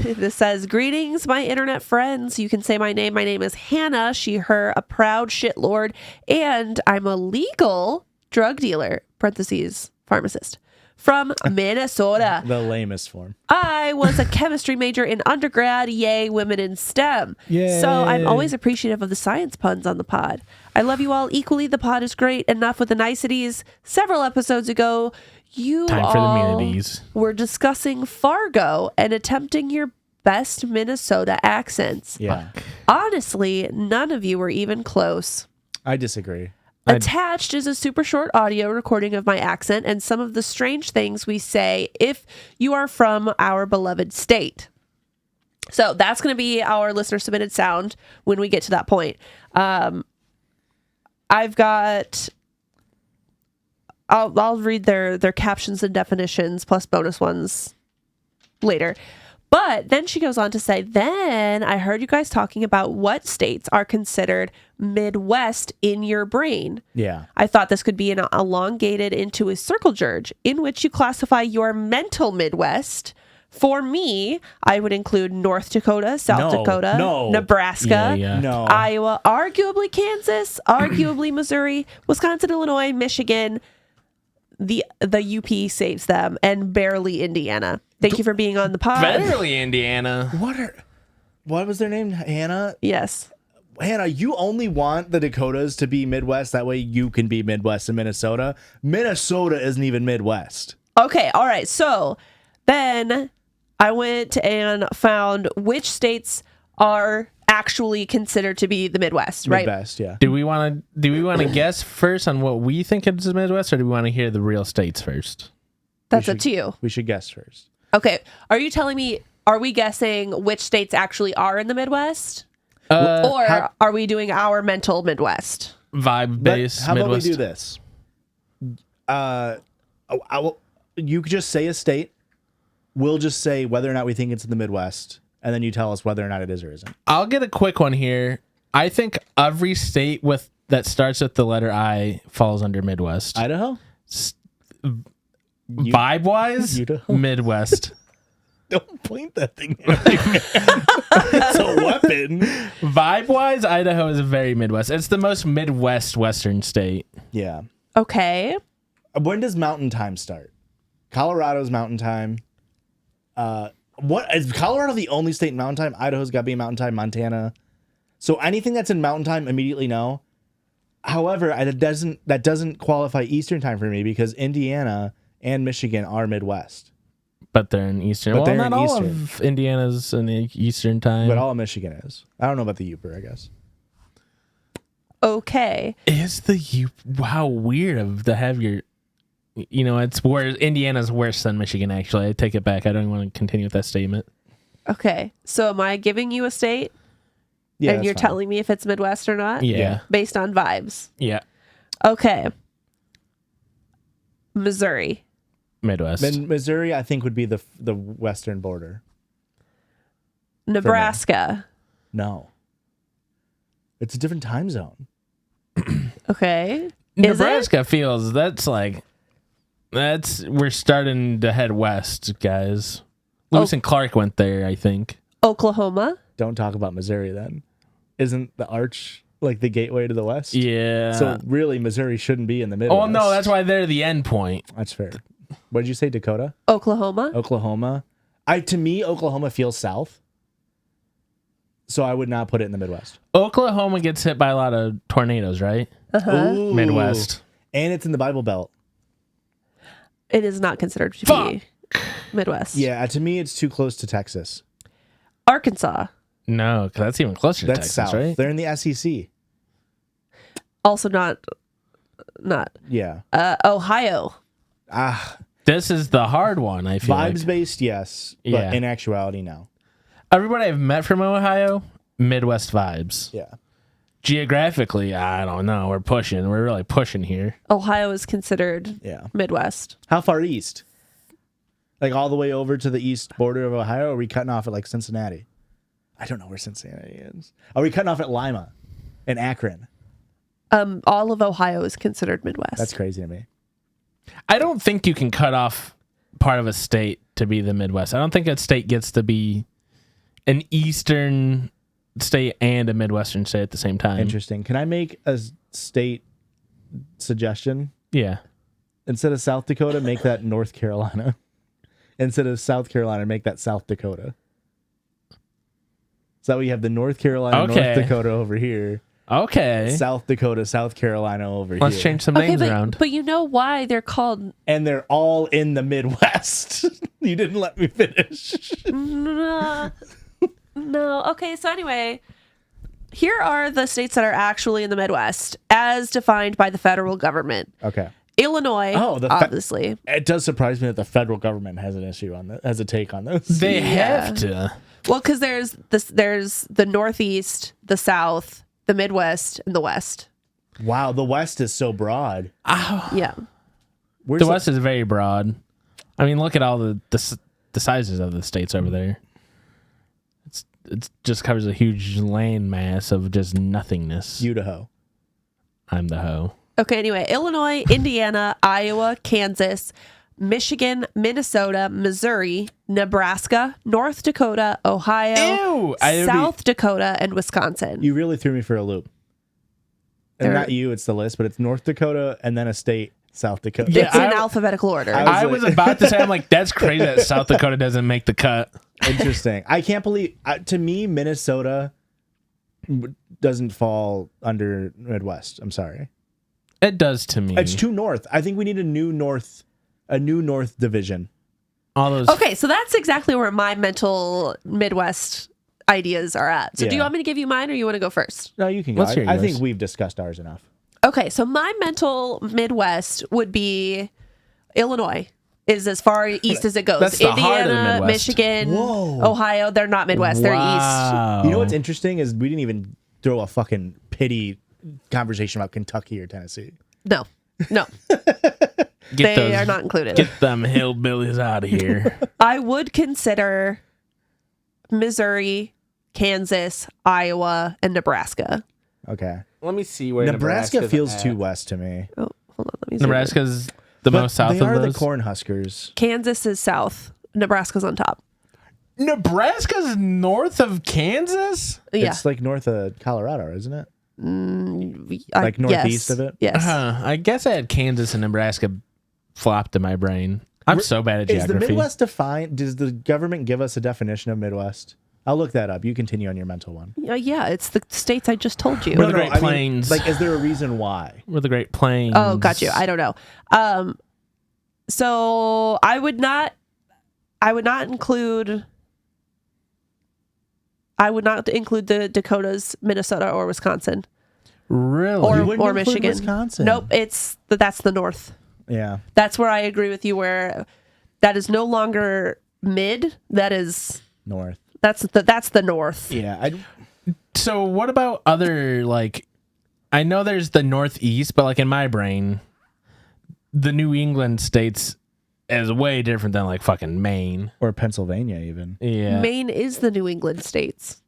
This says, greetings, my internet friends. You can say my name. My name is Hannah, she, her, a proud shitlord, and I'm a legal drug dealer, parentheses, pharmacist, from Minnesota. The lamest form. I was a chemistry major in undergrad. Yay, women in STEM. Yay. So I'm always appreciative of the science puns on the pod. I love you all equally. The pod is great. Enough with the niceties. Several episodes ago, you Time for the all amenities. were discussing Fargo and attempting your best Minnesota accents. Yeah, Honestly, none of you were even close. I disagree. Attached is a super short audio recording of my accent and some of the strange things we say if you are from our beloved state. So that's going to be our listener submitted sound when we get to that point. I've got... I'll read their captions and definitions plus bonus ones later. But then she goes on to say, then I heard you guys talking about what states are considered Midwest in your brain. Yeah. I thought this could be an elongated into a circle Jerdge in which you classify your mental Midwest. For me, I would include North Dakota, South No, Dakota, no. Nebraska, Yeah. No. Iowa, arguably Kansas, arguably Missouri, Wisconsin, Illinois, Michigan. The UP saves them, and barely Indiana. Thank you for being on the pod. Barely Indiana. What was their name? Hannah? Yes. Hannah, you only want the Dakotas to be Midwest. That way you can be Midwest in Minnesota. Minnesota isn't even Midwest. Okay, all right. So then I went and found which states are actually considered to be the Midwest, right? Midwest, yeah. Do we want to guess first on what we think is the Midwest, or do we want to hear the real states first? That's up to you. We should guess first. Okay. Are you telling me, are we guessing which states actually are in the Midwest? Or are we doing our mental Midwest? Vibe based How about we Midwest? do this? You could just say a state. We'll just say whether or not we think it's in the Midwest, and then you tell us whether or not it is or isn't. I'll get a quick one here. I think every state that starts with the letter I falls under Midwest. Idaho? Vibe wise, Utah? Midwest. Don't point that thing at me. It's a weapon. Vibe wise, Idaho is very Midwest. It's the most Midwest Western state. Yeah. Okay. When does mountain time start? Colorado's mountain time. What is Colorado the only state in mountain time? Idaho's got to be in mountain time. Montana. So anything that's in mountain time, immediately no. However, that doesn't qualify Eastern time for me because Indiana and Michigan are Midwest. But they're in Eastern. But Well, they're not in all Eastern. of Indiana's in the Eastern time. But all of Michigan is. I don't know about the Yooper, I guess. Okay. Is the how weird to have your, it's where Indiana's worse than Michigan. Actually, I take it back. I don't want to continue with that statement. Okay. So am I giving you a state? Yeah, and that's you're fine. telling me if it's Midwest or not? Yeah, Based on vibes. yeah, Okay. Missouri. Midwest. Then Missouri, I think, would be the western border. Nebraska. No. It's a different time zone. Okay. Nebraska feels we're starting to head west, guys. Lewis and Clark went there, I think. Oklahoma. Don't talk about Missouri then. Isn't the arch like the gateway to the west? Yeah. So really, Missouri shouldn't be in the Midwest. Oh no, that's why they're the end point. That's fair. What did you say, Dakota? Oklahoma. Oklahoma. To me, Oklahoma feels south. So I would not put it in the Midwest. Oklahoma gets hit by a lot of tornadoes, right? Ooh. Midwest. And it's in the Bible Belt. It is not considered to be Midwest. Yeah, to me, it's too close to Texas. Arkansas. No, because that's even closer to That's Texas, south. right? They're in the SEC. Also not. Yeah. Ohio. This is the hard one, I feel Vibes like. based, yes. But Yeah. in actuality, no. Everybody I've met from Ohio, Midwest vibes. Yeah. Geographically, I don't know. We're really pushing here. Ohio is considered Yeah. Midwest. How far east? Like all the way over to the east border of Ohio? Or are we cutting off at like Cincinnati? I don't know where Cincinnati is. Are we cutting off at Lima and Akron? All of Ohio is considered Midwest. That's crazy to me. I don't think you can cut off part of a state to be the Midwest. I don't think a state gets to be an Eastern state and a Midwestern state at the same time. Interesting. Can I make a state suggestion? Yeah. Instead of South Dakota, make that North Carolina. Instead of South Carolina, make that South Dakota. So we have the North Carolina, Okay. North Dakota over here. Okay. South Dakota, South Carolina over here. Let's change some names around. but you know why they're called And they're all in the Midwest. You didn't let me finish. no. Okay, so anyway, here are the states that are actually in the Midwest as defined by the federal government. Okay. Illinois, obviously. It does surprise me that the federal government has an issue on that, has a take on this. They Yeah. have to. Well, because there's the Northeast, the South, the Midwest, and the West. Wow, the West is so broad. Yeah. Where's The West is very broad. I mean, look at all the sizes of the states over there. It just covers a huge land mass of just nothingness. Idaho. I'm the hoe. Okay, anyway, Illinois, Indiana, Iowa, Kansas, Michigan, Minnesota, Missouri, Nebraska, North Dakota, Ohio, Ew! South Dakota, and Wisconsin. You really threw me for a loop. And They're- not you, it's the list, but it's North Dakota and then a state, South Dakota. Yeah, It's in I- alphabetical order. I was about to say, I'm like, that's crazy that South Dakota doesn't make the cut. Interesting. I can't believe, to me, Minnesota doesn't fall under Midwest. I'm sorry. It does to me. It's too north. I think we need a new north division. All those. Okay, so that's exactly where my mental Midwest ideas are at. So do you Yeah. want me to give you mine or you want to go first? No, you can go. Let's hear I think yours. we've discussed ours enough. Okay, so my mental Midwest would be Illinois. Is as far east as it goes. That's the heart of the Indiana, Midwest. Michigan, Whoa. Ohio. They're not Midwest. They're east. Wow. You know what's interesting is we didn't even throw a fucking pity conversation about Kentucky or Tennessee. No. Get They those- are not included. Get them hillbillies out of here. I would consider Missouri, Kansas, Iowa, and Nebraska. Okay. Let me see where Nebraska feels too west to me. Oh, hold on. Let me see. Nebraska's the But most south they of are those. the Cornhuskers. Kansas is south. Nebraska's on top. Nebraska's north of Kansas? Yeah. It's like north of Colorado, isn't it? Like northeast of it? Yes. I guess I had Kansas and Nebraska flopped in my brain. I'm so bad at Is the geography. Midwest defined? Does the government give us a definition of Midwest? I'll look that up. You continue on your mental one. Yeah, it's the states I just told you. We're the Great Plains. Like, is there a reason why? We're the Great Plains. Oh, got you. I don't know. So I would not include the Dakotas, Minnesota, or Wisconsin, Really? or wouldn't include Michigan. Wisconsin? Nope, that's the North. Yeah. That's where I agree with you. Where that is no longer mid. That is North. that's the North. Yeah. So what about other, like, I know there's the Northeast, but like in my brain, the New England states is way different than like fucking Maine. Or Pennsylvania, even. Yeah. Maine is the New England states.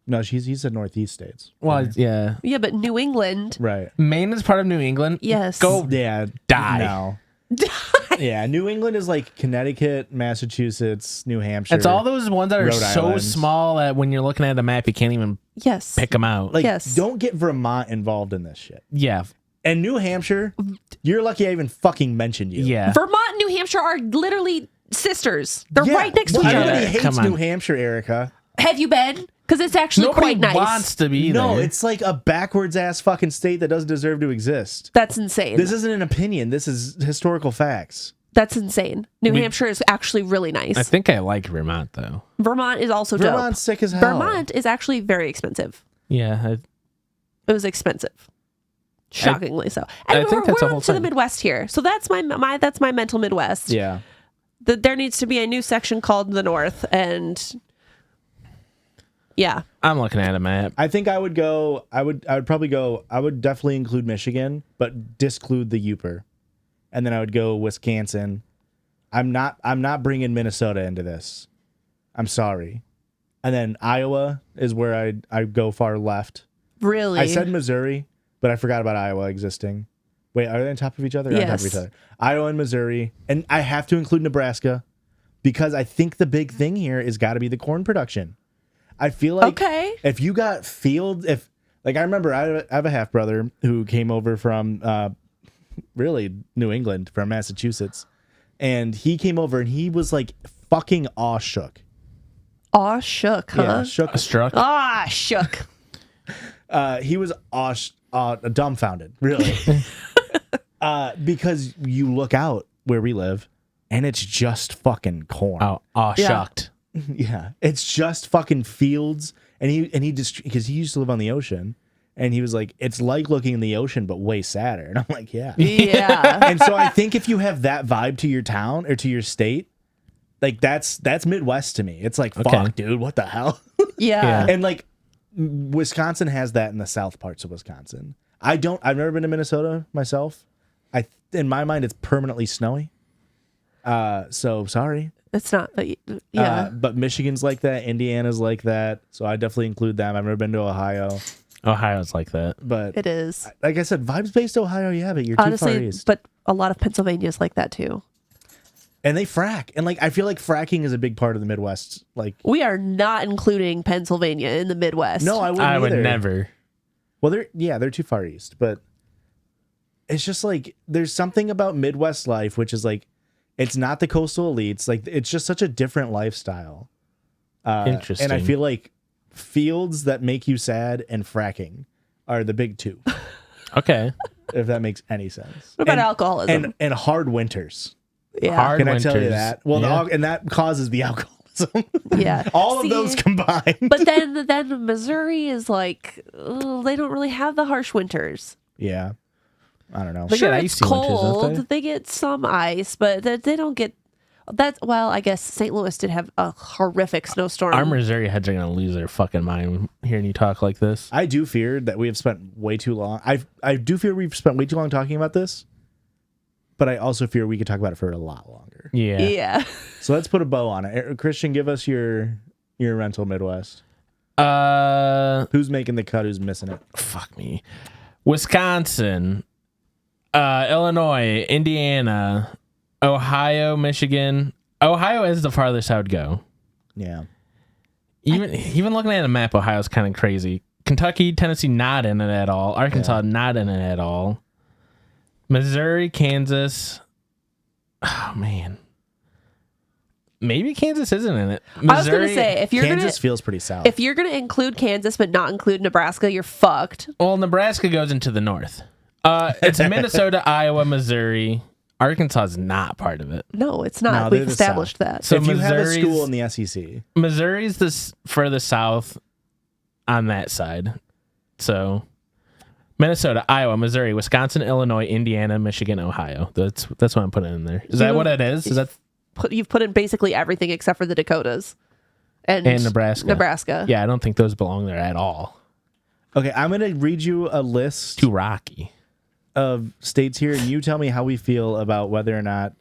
No, he said Northeast states. Well, yeah. Yeah, but New England. Right. Maine is part of New England. Yes. Go Yeah. die. No. Yeah. New England is like Connecticut, Massachusetts, New Hampshire. It's all those ones that are Rhode so Island. small that when you're looking at a map, you can't even Yes. pick them out. Like, Yes. don't get Vermont involved in this shit. Yeah. And New Hampshire, you're lucky I even fucking mentioned you. Yeah. Vermont and New Hampshire are literally sisters. They're Yeah. right next to Well, each everybody other. hates Come on. New Hampshire, Erica. Have you been? Because it's actually Nobody quite nice. wants to be No, there. it's like a backwards ass fucking state that doesn't deserve to exist. That's insane. This isn't an opinion. This is historical facts. That's insane. New Hampshire is actually really nice. I think I like Vermont though. Vermont is also Vermont's dope. sick as hell. Vermont is actually very expensive. Yeah. It was expensive. Shockingly so. I And think that's we're a whole to the thing. Midwest here. So that's my mental Midwest. Yeah. There needs to be a new section called the North, and yeah. I'm looking at a map. I think I would definitely include Michigan, but disclude the Yooper. And then I would go Wisconsin. I'm not bringing Minnesota into this. I'm sorry. And then Iowa is where I go far left. Really? I said Missouri, but I forgot about Iowa existing. Wait, are they on top of each other? They're on top of Yes. each other. Iowa and Missouri. And I have to include Nebraska because I think the big thing here is got to be the corn production. I feel like Okay. if you got fields, I remember I have a half brother who came over from really New England, from Massachusetts. And he came over and he was like fucking awe-shook. Aw, shook, huh? Yeah, shook. Struck. Ah, shook. He was dumbfounded, really. Because you look out where we live and it's just fucking corn. Oh, Yeah. shocked. Yeah, it's just fucking fields. And he just, because he used to live on the ocean, and he was like, it's like looking in the ocean, but way sadder. And I'm like, yeah. Yeah. And so I think if you have that vibe to your town or to your state, like that's Midwest to me. It's like, fuck, Okay. dude, what the hell? Yeah. And like Wisconsin has that in the south parts of Wisconsin. I've never been to Minnesota myself. In my mind, it's permanently snowy. So sorry. It's not. Yeah. But Michigan's like that. Indiana's like that. So I definitely include them. I've never been to Ohio, Ohio's like that. but it is. like I said, vibes-based Ohio, yeah, but you're too far Honestly, east. but a lot of Pennsylvania is like that too. And they frack. And like I feel like fracking is a big part of the Midwest. Like, We are not including Pennsylvania in the Midwest. no, I wouldn't I would either. never. Well, they're too far east, but it's just like there's something about Midwest life, which is like it's not the coastal elites. Like it's just such a different lifestyle. Interesting. And I feel like fields that make you sad and fracking are the big two. Okay. If that makes any sense. What about alcoholism? And hard winters. Yeah. Hard Can I tell you winters. that? Well, Yeah. and that causes the alcoholism. Yeah. All See, of those combined. But then Missouri is like, they don't really have the harsh winters. Yeah. I don't know. They Sure, get it's icy winters, don't cold. they? They get some ice, but they don't get that. Well, I guess St. Louis did have a horrific snowstorm. Our Missouri heads are gonna lose their fucking mind hearing you talk like this. I do fear that we have spent way too long. I do fear we've spent way too long talking about this, but I also fear we could talk about it for a lot longer. Yeah. Yeah. So let's put a bow on it. Christian, give us your rental Midwest. Who's making the cut? Who's missing it? Fuck me. Wisconsin, Illinois, Indiana, Ohio, Michigan. Ohio is the farthest I would go. Yeah. Even looking at a map, Ohio's kind of crazy. Kentucky, Tennessee, not in it at all. Arkansas, not in it at all. Missouri, Kansas. Oh man, maybe Kansas isn't in it. I was gonna say Kansas feels pretty south. if you're gonna include Kansas but not include Nebraska, you're fucked. Well, Nebraska goes into the north. It's Minnesota, Iowa, Missouri. Arkansas is not part of it. No, it's not. No, they're We've the established South. that. So if you have a Missouri's- school in the SEC, Missouri's further south on that side. So Minnesota, Iowa, Missouri, Wisconsin, Illinois, Indiana, Michigan, Ohio. That's what I'm putting in there. Is that what it is? Is that You've put in basically everything except for the Dakotas and Nebraska? Nebraska. Yeah, I don't think those belong there at all. okay, I'm gonna read you a list Too rocky. of states here, and you tell me how we feel about whether or not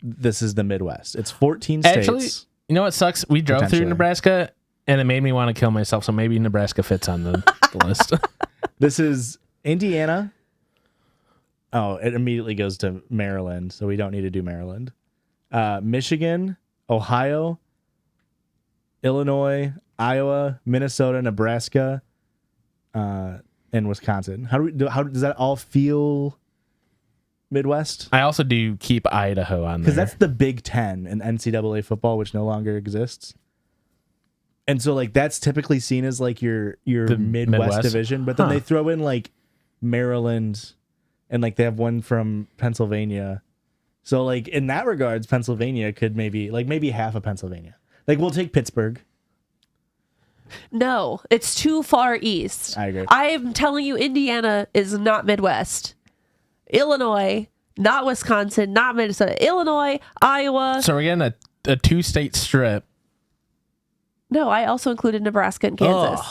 this is the Midwest. It's 14 states. Actually, you know what sucks? We drove through Potentially. Nebraska, and it made me want to kill myself. So maybe Nebraska fits on the list. This is Indiana. Oh, it immediately goes to Maryland, so we don't need to do Maryland. Michigan, Ohio, Illinois, Iowa, Minnesota, Nebraska, and Wisconsin. How does that all feel Midwest? I also do keep Idaho on there. Because that's the Big Ten in NCAA football, which no longer exists. And so, like, that's typically seen as like your The Midwest Midwest? division, but then Huh. they throw in like Maryland, and like they have one from Pennsylvania. So, like, in that regards, Pennsylvania could maybe half of Pennsylvania. Like, we'll take Pittsburgh. No, it's too far east. I agree. I'm telling you, Indiana is not Midwest. Illinois, not Wisconsin, not Minnesota. Illinois, Iowa. So we're getting a 2-state strip. No, I also included Nebraska and Kansas.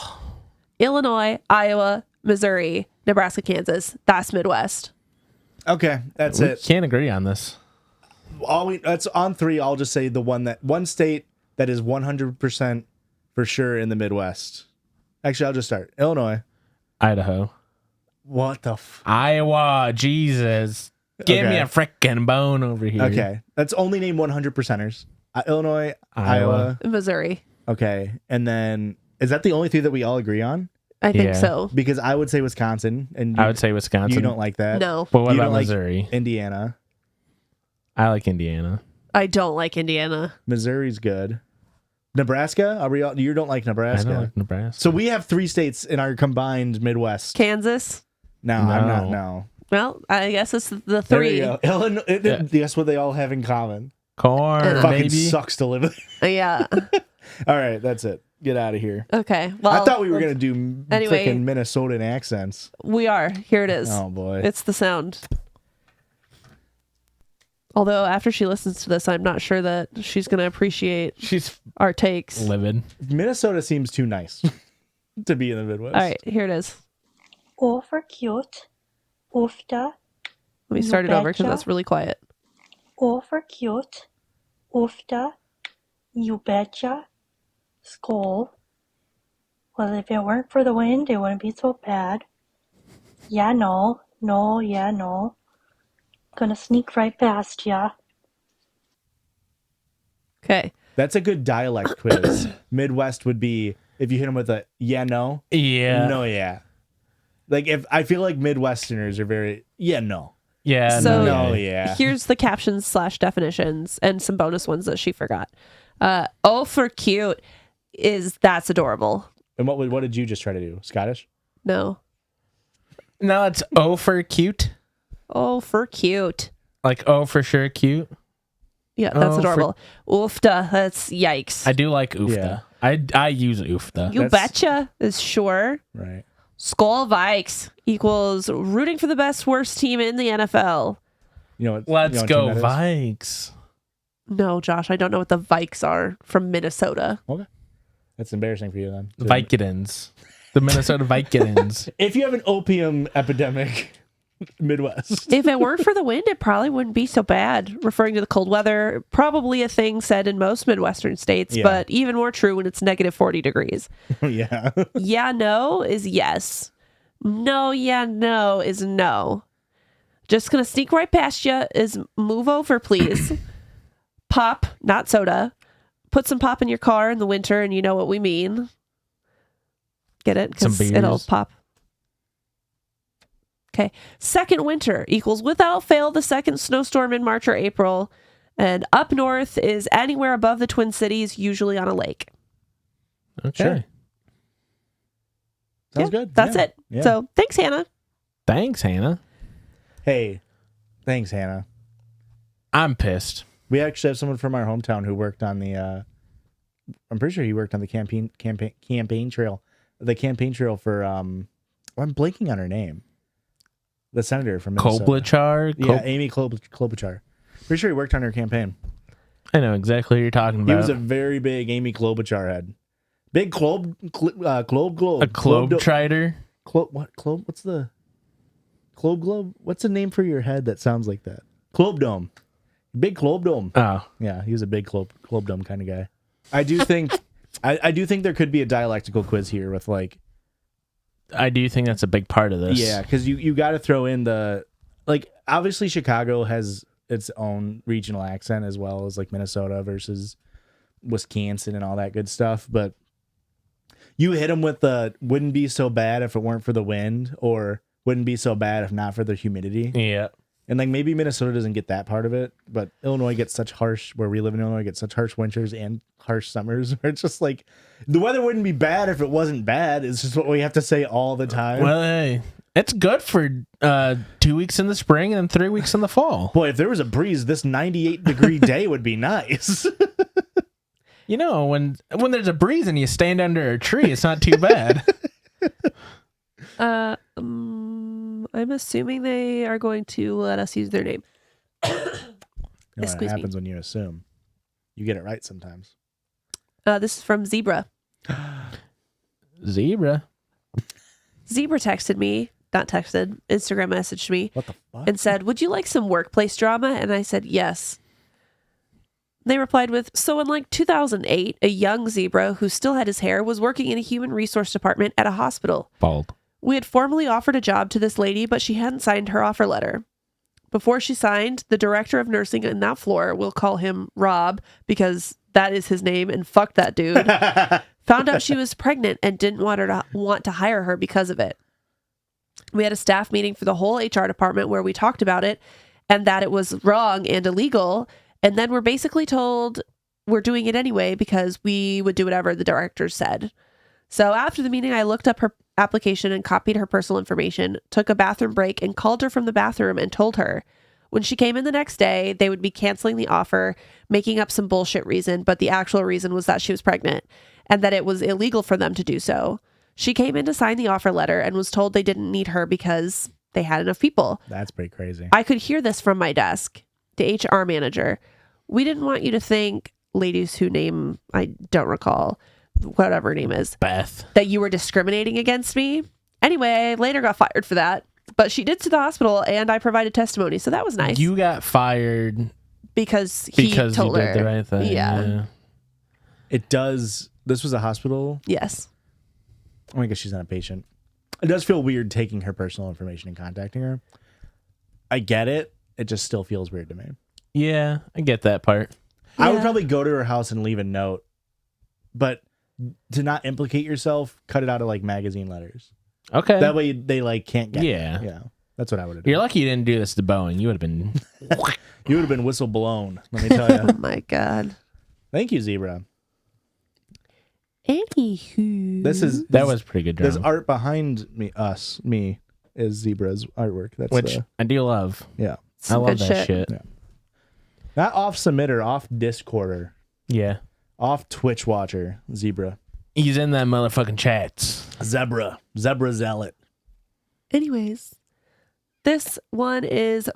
Illinois, Iowa, Missouri, Nebraska, Kansas. That's Midwest. Okay, that's We it. can't agree on this. That's on 3. I'll just say the one state that is 100% for sure in the Midwest. Actually, I'll just start. Illinois. Idaho. What the Iowa. Jesus. Give me Okay. a frickin' bone over here. Okay. Let's only name 100%ers. Illinois, Iowa. Iowa. Missouri. Okay. And then, is that the only 3 that we all agree on? I think Yeah. so. Because I would say Wisconsin. And I would say Wisconsin. you don't like that. No, But what You about don't like Missouri? Indiana. I like Indiana. I don't like Indiana. Missouri's good. Nebraska? Are we all, you don't like I Nebraska? don't like Nebraska. So we have 3 states in our combined Midwest. Kansas. No, I'm not. No. No. Well, I guess it's the There 3. you go. Illinois. Yeah. Guess what they all have in common? Corn, Fucking Fucking baby. sucks to live with. Yeah. All right, that's it. Get out of here. Okay. Well, I thought we were gonna do anyway. freaking Minnesotan accents. We are. Here it is. Oh boy. It's the sound. Although after she listens to this, I'm not sure that she's going to appreciate She's our takes. livid. Minnesota seems too nice to be in the Midwest. All right, here it is. Over cute. Ofta. Let me start it over because betcha. that's really quiet. Over cute. Ofta. You betcha. Skull. Well, if it weren't for the wind, it wouldn't be so bad. Yeah, no. No, yeah, no. Gonna sneak right past ya. Okay. That's a good dialect quiz. Midwest would be if you hit them with a yeah, no, Yeah. no, yeah. Like if I feel like Midwesterners are very yeah, no, Yeah. So- no, yeah. Here's the captions / definitions and some bonus ones that she forgot. Oh, for cute. that's adorable. And what did you just try to do? Scottish? No. No, it's O for cute. Oh, for cute. Like O for sure cute. Yeah, that's Oh, adorable. Oofta, that's yikes. I do like oofta. Yeah. I use oofta. You That's- betcha is sure. Right. Skull Vikes equals rooting for the best worst team in the NFL. You know what? Let's you know what go team that is? Vikes. No, Josh, I don't know what the Vikes are from Minnesota. Okay. That's embarrassing for you then. Vicodins. The Minnesota Vicodins. If you have an opium epidemic, Midwest. If it weren't for the wind, it probably wouldn't be so bad. Referring to the cold weather, probably a thing said in most Midwestern states, Yeah. but even more true when it's negative 40 degrees. Yeah. Yeah, no is yes. No, yeah, no is no. Just gonna sneak right past you is move over, please. Pop, not soda. Put some pop in your car in the winter, and you know what we mean. Get it? Some Because it'll beers. pop. Okay. Second winter equals without fail the second snowstorm in March or April. And up north is anywhere above the Twin Cities, usually on a lake. Okay. Sure. Sounds Yeah, good. That's Yeah. it. Yeah. So thanks, Hannah. Thanks, Hannah. Hey, thanks, Hannah. I'm pissed. We actually have someone from our hometown who worked on the. I'm pretty sure he worked on the campaign trail. The campaign trail for I'm blanking on her name. The senator from Minnesota. Klobuchar. Yeah, Amy Klobuchar. Pretty sure he worked on her campaign. I know exactly what you're talking about. He was a very big Amy Klobuchar head. Big globe. A Klobuchar. What's the globe? What's the name for your head that sounds like that? Globe dome. Big globe dome. Oh, Yeah, he was a big globe dome kind of guy. I do think I do think there could be a dialectical quiz here with like I do think that's a big part of this. yeah, because you got to throw in the like obviously Chicago has its own regional accent as well as like Minnesota versus Wisconsin and all that good stuff, but you hit them with the wouldn't be so bad if it weren't for the wind or wouldn't be so bad if not for the humidity. Yeah. And like maybe Minnesota doesn't get that part of it, but Illinois gets such harsh where we live in Illinois gets such harsh winters and harsh summers where it's just like the weather wouldn't be bad if it wasn't bad. It's just what we have to say all the time. Well, hey, it's good for 2 weeks in the spring and 3 weeks in the fall. Boy, if there was a breeze, this 98-degree day would be nice. You know, when there's a breeze and you stand under a tree, it's not too bad. I'm assuming they are going to let us use their name. You know what Excuse me. happens when you assume. You get it right sometimes. This is from Zebra. Zebra. Zebra texted me, not texted, Instagram messaged me What the fuck? and said, "Would you like some workplace drama?" And I said, "Yes." They replied with, "So in like 2008, a young Zebra who still had his hair was working in a human resource department at a hospital. Bald. We had formally offered a job to this lady, but she hadn't signed her offer letter. Before she signed, the director of nursing in that floor, we'll call him Rob because that is his name and fuck that dude, found out she was pregnant and didn't want to hire her because of it. We had a staff meeting for the whole HR department where we talked about it and that it was wrong and illegal. And then we're basically told we're doing it anyway because we would do whatever the director said. So after the meeting, I looked up her application and copied her personal information, took a bathroom break and called her from the bathroom and told her. When she came in the next day, they would be canceling the offer, making up some bullshit reason, but the actual reason was that she was pregnant and that it was illegal for them to do so. She came in to sign the offer letter and was told they didn't need her because they had enough people. That's pretty crazy. I could hear this from my desk. The HR manager. "We didn't want you to think," ladies who name I don't recall, whatever her name is, Beth. "that you were discriminating against me." Anyway, I later got fired for that. But she did sue the hospital and I provided testimony. So that was nice. You got fired because he because told you her. did the right thing. Yeah. It does. This was a hospital. Yes. Oh my gosh, she's not a patient. It does feel weird taking her personal information and contacting her. I get it. It just still feels weird to me. Yeah, I get that part. I would Yeah. probably go to her house and leave a note, but to not implicate yourself, cut it out of like magazine letters. Okay. That way they like can't get Yeah. you. Yeah, that's what I would have done. You're lucky you didn't do this to Boeing. You would have been. You would have been whistle blown. Let me tell you. Oh my God. Thank you, Zebra. Anywho. That was pretty good This drawing. art behind me is Zebra's artwork. That's Which I do love. yeah. I love good that shit. Yeah. Not off submitter, off Discorder, Yeah. off Twitch watcher, Zebra. He's in that motherfucking chats. Zebra zealot. Anyways, this one is.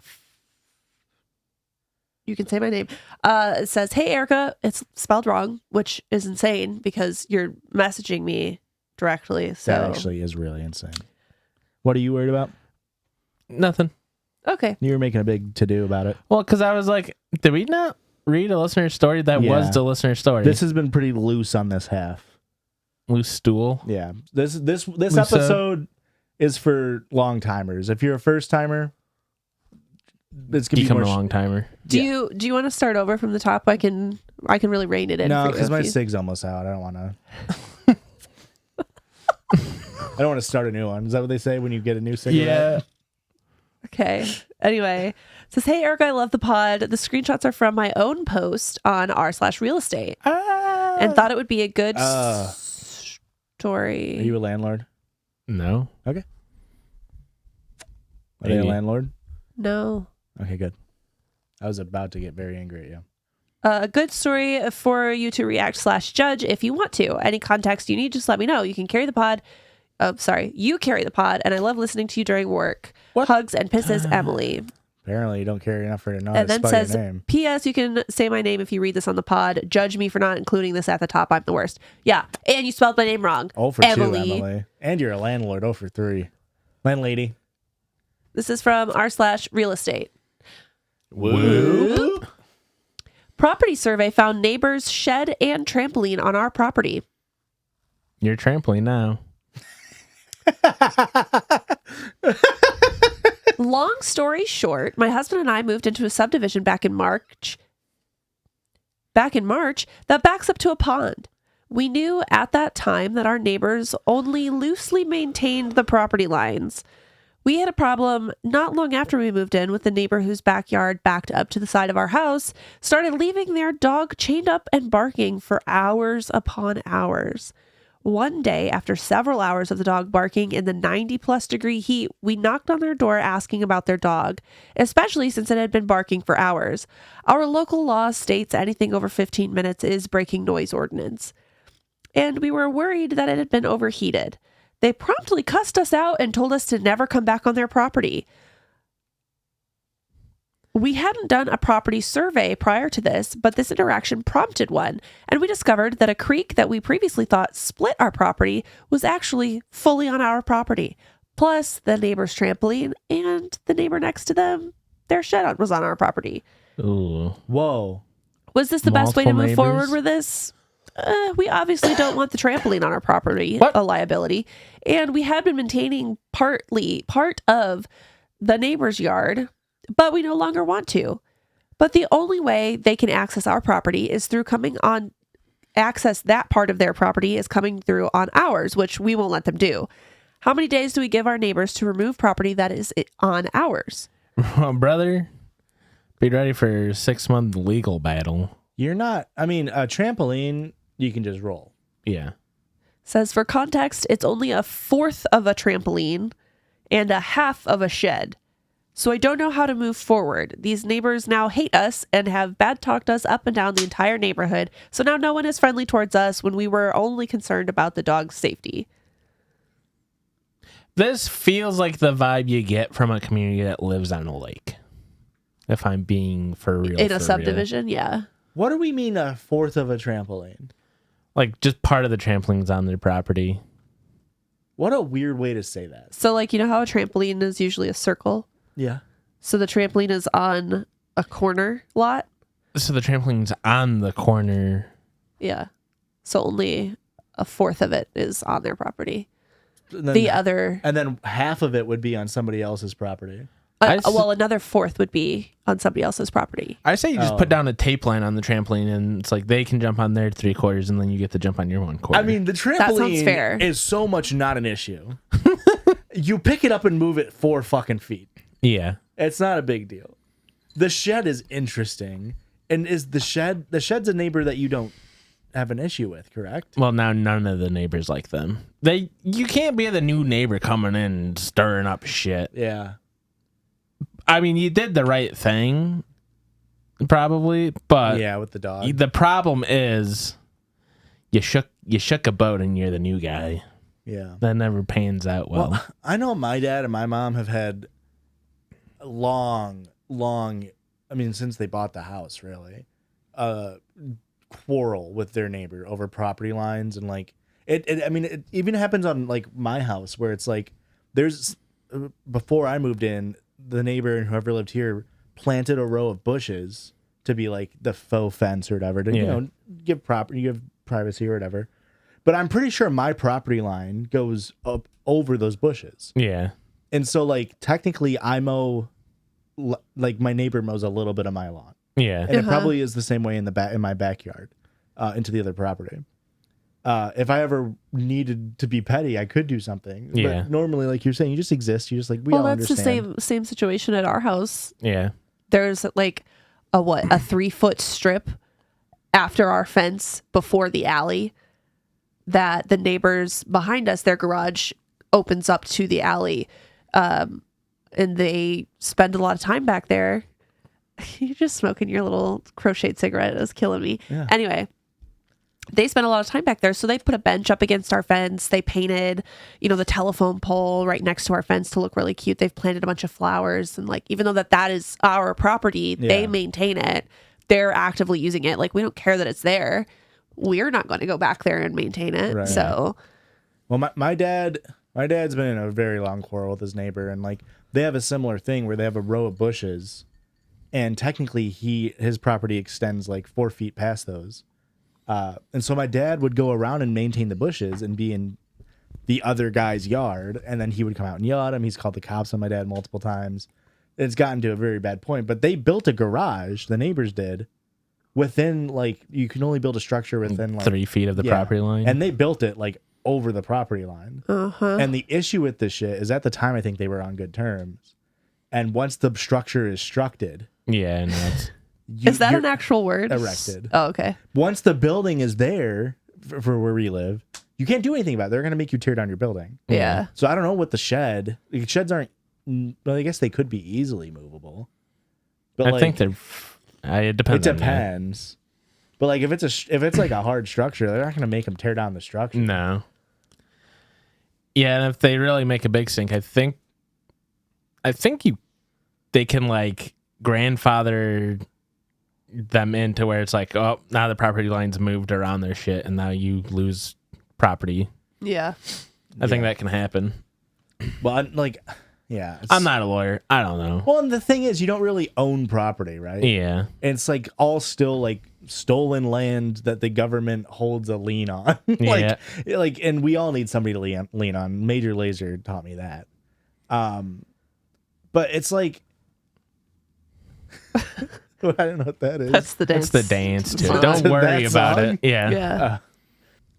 You can say my name. It says, "Hey Erica," it's spelled wrong, which is insane because you're messaging me directly. So That actually is really insane. What are you worried about? Nothing. okay. You were making a big to do about it. Well, because I was like, did we not read a listener story that Yeah. was the listener story? This has been pretty loose on this half. Loose stool. Yeah. This Loose episode is for long timers. If you're a first timer, it's gonna be Become more a long timer. Do you want to start over from the top? I can really rein it in. No, for you because if my you- sig's almost out. I don't want to. I don't want to start a new one. Is that what they say when you get a new cigarette? Okay. Anyway, it says, "Hey Erica, I love the pod. The screenshots are from my own post on r/realestate, and thought it would be a good story." Are you a landlord? No. Okay. Are they a Maybe. landlord? No. Okay, good. I was about to get very angry at you. A good story for you to react/judge if you want to. Any context you need, just let me know. You can carry the pod. Oh, sorry. You carry the pod, and I love listening to you during work. What? Hugs and pisses, Emily. Apparently, you don't care enough for her to know how And to then spell says, your name. "P.S. You can say my name if you read this on the pod. Judge me for not including this at the top. I'm the worst." Yeah. And you spelled my name wrong. 0 for 2, Emily. And you're a landlord. 0 for 3. Landlady. This is from r/realestate. Whoop. Property survey found neighbors' shed and trampoline on our property. You're trampoline now. Long story short, my husband and I moved into a subdivision back in March that backs up to a pond. We knew at that time that our neighbors only loosely maintained the property lines. We had a problem not long after we moved in with the neighbor whose backyard backed up to the side of our house, started leaving their dog chained up and barking for hours upon hours. One day, after several hours of the dog barking in the 90+ degree heat, we knocked on their door asking about their dog, especially since it had been barking for hours. Our local law states anything over 15 minutes is breaking noise ordinance. And we were worried that it had been overheated. They promptly cussed us out and told us to never come back on their property. We hadn't done a property survey prior to this, but this interaction prompted one, and we discovered that a creek that we previously thought split our property was actually fully on our property. Plus, the neighbor's trampoline and the neighbor next to them, their shed was on our property. Ooh. Whoa. Was this the best way to Multiple move forward neighbors? with this? We obviously don't want the trampoline on our property, What? a liability. And we had been maintaining part of the neighbor's yard, but we no longer want to. But the only way they can access our property is through access that part of their property is coming through on ours, which we won't let them do. How many days do we give our neighbors to remove property that is on ours? Well, brother, be ready for a 6-month legal battle. You're not. I mean, a trampoline, you can just roll. Yeah. Says for context, it's only a fourth of a trampoline and a half of a shed. So I don't know how to move forward. These neighbors now hate us and have bad talked us up and down the entire neighborhood. So now no one is friendly towards us when we were only concerned about the dog's safety. This feels like the vibe you get from a community that lives on a lake. If I'm being for real. In for a real. subdivision, yeah. What do we mean a fourth of a trampoline? Like just part of the trampoline's on their property. What a weird way to say that. So like, you know how a trampoline is usually a circle? Yeah. So the trampoline is on a corner lot? So the trampoline's on the corner. Yeah. So only a fourth of it is on their property. And then, The other, and then half of it would be on somebody else's property. well, another fourth would be on somebody else's property. I say you just Oh. put down a tape line on the trampoline and it's like they can jump on their 3/4 and then you get to jump on your 1/4. I mean, the sounds trampoline fair. is so much not an issue. You pick it up and move it 4 fucking feet. yeah. It's not a big deal. The shed is interesting. And is the shed's a neighbor that you don't have an issue with, correct? Well, now none of the neighbors like them. You can't be the new neighbor coming in and stirring up shit. Yeah. I mean, you did the right thing, probably, but Yeah, with the dog. the problem is you shook a boat and you're the new guy. Yeah. That never pans out well. Well, I know my dad and my mom have had long, I mean, since they bought the house, really, quarrel with their neighbor over property lines. And like, I mean, it even happens on like my house where it's like, before I moved in, the neighbor and whoever lived here planted a row of bushes to be like the faux fence or whatever to, you know, give privacy or whatever. But I'm pretty sure my property line goes up over those bushes. Yeah. And so, like, technically, I mow, like, my neighbor mows a little bit of my lawn. Yeah. And it probably is the same way in my backyard, into the other property. If I ever needed to be petty, I could do something. Yeah. But normally, like you're saying, you just exist. You just like, Well, all that's understand. the same situation at our house. Yeah. There's like a 3-foot strip after our fence before the alley that the neighbors behind us, their garage opens up to the alley. And they spend a lot of time back there. You're just smoking your little crocheted cigarette. It was killing me. Yeah. Anyway, they spent a lot of time back there. So they put a bench up against our fence. They painted, the telephone pole right next to our fence to look really cute. They've planted a bunch of flowers. And like, even though that is our property, they maintain it. They're actively using it. Like, we don't care that it's there. We're not going to go back there and maintain it. Right. So, well, my dad's been in a very long quarrel with his neighbor, and like they have a similar thing where they have a row of bushes, and technically his property extends like 4 feet past those, and so my dad would go around and maintain the bushes and be in the other guy's yard, and then he would come out and yell at him. He's called the cops on my dad multiple times. It's gotten to a very bad point, but they built a garage, the neighbors did, within, like, you can only build a structure within like 3 feet of the property line. and they built it like over the property line. And the issue with this shit is, at the time I think they were on good terms, and once the structure is structed, yeah, and that's is that an actual word? erected. Oh, okay. Once the building is there for where we live, you can't do anything about it. They're going to make you tear down your building. Yeah. So I don't know what sheds aren't, well, I guess they could be easily movable, but I think they're. It depends. It depends. But like, if it's like a hard structure, they're not going to make them tear down the structure. No. Yeah, and if they really make a big stink, I think they can like grandfather them into where it's like, oh, now the property line's moved around their shit, and now you lose property. Yeah. I think that can happen. Well, like, yeah. I'm not a lawyer. I don't know. Well, and the thing is, you don't really own property, right? Yeah. It's like all still like stolen land that the government holds a lien on. like, and we all need somebody to lean on. Major Lazer taught me that. But it's like, I don't know what that is. That's the dance. It's the dance to song. it. Don't worry That about song? it. Yeah. Yeah.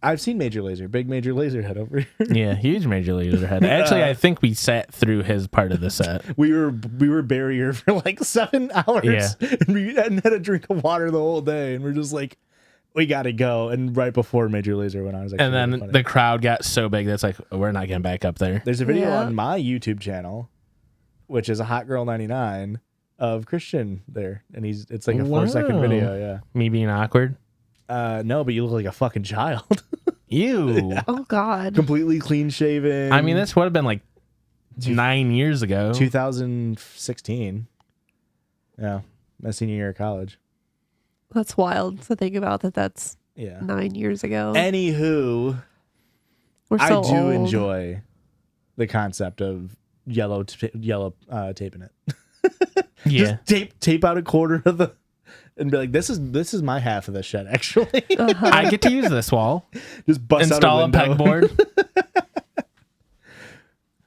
I've seen Major Lazer, big Major Lazer head over here. Yeah, huge Major Lazer head. Actually, I think we sat through his part of the set. We were barrier for like 7 hours. Yeah. And we hadn't had a drink of water the whole day, and we're just like, we gotta go. And right before Major Lazer went on, I was like, And then the crowd got so big that's like, we're not getting back up there. there's a video Yeah. on my YouTube channel, which is a Hot Girl 99 of Christian there, and it's like a 4-second video. Yeah. Me being awkward. No, but you look like a fucking child. Ew. Oh, God. Completely clean shaven. I mean, this would have been like 9 years ago. 2016. Yeah, my senior year of college. That's wild to think about that's Yeah. 9 years ago. Anywho, We're I so do old. enjoy the concept of yellow taping it. Yeah. Just tape out a quarter of the, and be like, this is my half of the shed actually. I get to use this wall. Just bust Install out a window. pegboard.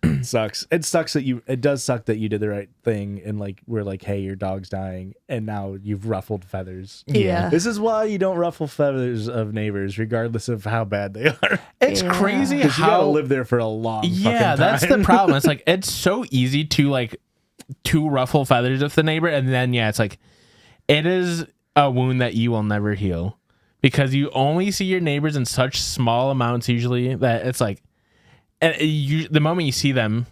It sucks. It does suck that you did the right thing and like we're like, hey, your dog's dying, and now you've ruffled feathers. Yeah. This is why you don't ruffle feathers of neighbors, regardless of how bad they are. It's Yeah. crazy Because you gotta how live there for a long fucking time. that's the problem. It's like it's so easy to ruffle feathers with the neighbor, and then it's like it is a wound that you will never heal because you only see your neighbors in such small amounts usually that it's like, and the moment you see them,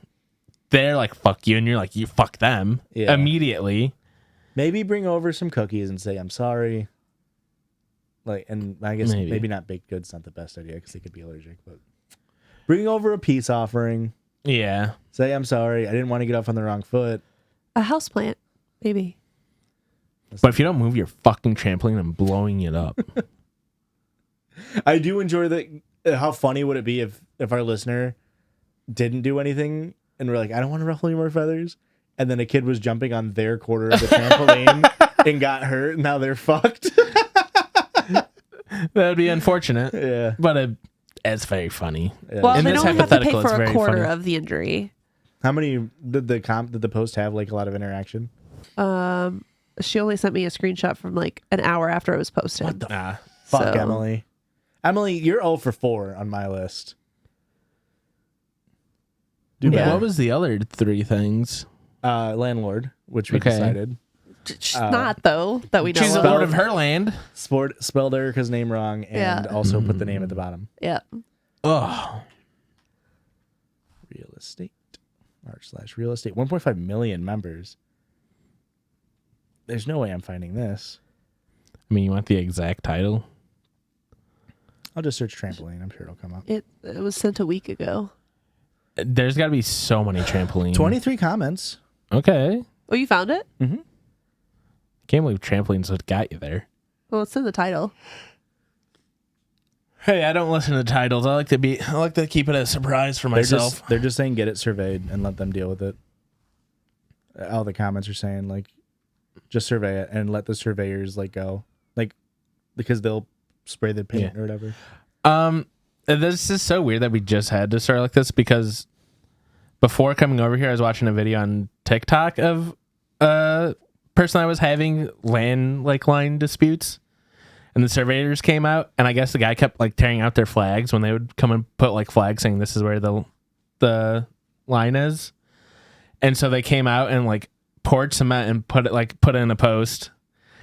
they're like, fuck you. And you're like, you fuck them immediately. Maybe bring over some cookies and say, I'm sorry. Like, and I guess maybe not baked goods, not the best idea because they could be allergic, but bring over a peace offering. Yeah. Say, I'm sorry. I didn't want to get off on the wrong foot. A houseplant, maybe. But if you don't move your fucking trampoline, I'm blowing it up. I do enjoy that. How funny would it be if our listener didn't do anything and we're like, I don't want to ruffle any more feathers, and then a kid was jumping on their quarter of the trampoline and got hurt, and now they're fucked. That would be unfortunate. Yeah, but it's very funny. Yeah. Well, In they this don't have to pay hypothetical, for it's a very quarter funny. of the injury. How many did the post have? Like a lot of interaction. She only sent me a screenshot from like an hour after it was posted. Nah. Fuck So- Emily. Emily, you're 0 for 4 on my list. Do Yeah. better. What was the other 3 things? Landlord, which we Okay. decided. She's not though that we know. She's the of. lord of her land. Spelled Erica's name wrong and Yeah. also put the name at the bottom. Yeah. Oh. Real estate. /real estate. 1.5 million members. There's no way I'm finding this. I mean, you want the exact title? I'll just search trampoline. I'm sure it'll come up. It was sent a week ago. There's got to be so many trampolines. 23 comments. Okay. Oh, you found it? Can't believe trampolines what got you there. Well, it's in the title. Hey, I don't listen to the titles. I like to keep it a surprise for myself. They're just saying get it surveyed and let them deal with it. All the comments are saying like just survey it and let the surveyors like go. Like because they'll spray the paint or whatever. This is so weird that we just had to start like this because before coming over here, I was watching a video on TikTok of a person that was having line disputes, and the surveyors came out, and I guess the guy kept like tearing out their flags when they would come and put like flags saying this is where the line is, and so they came out and like poured cement and put it in a post,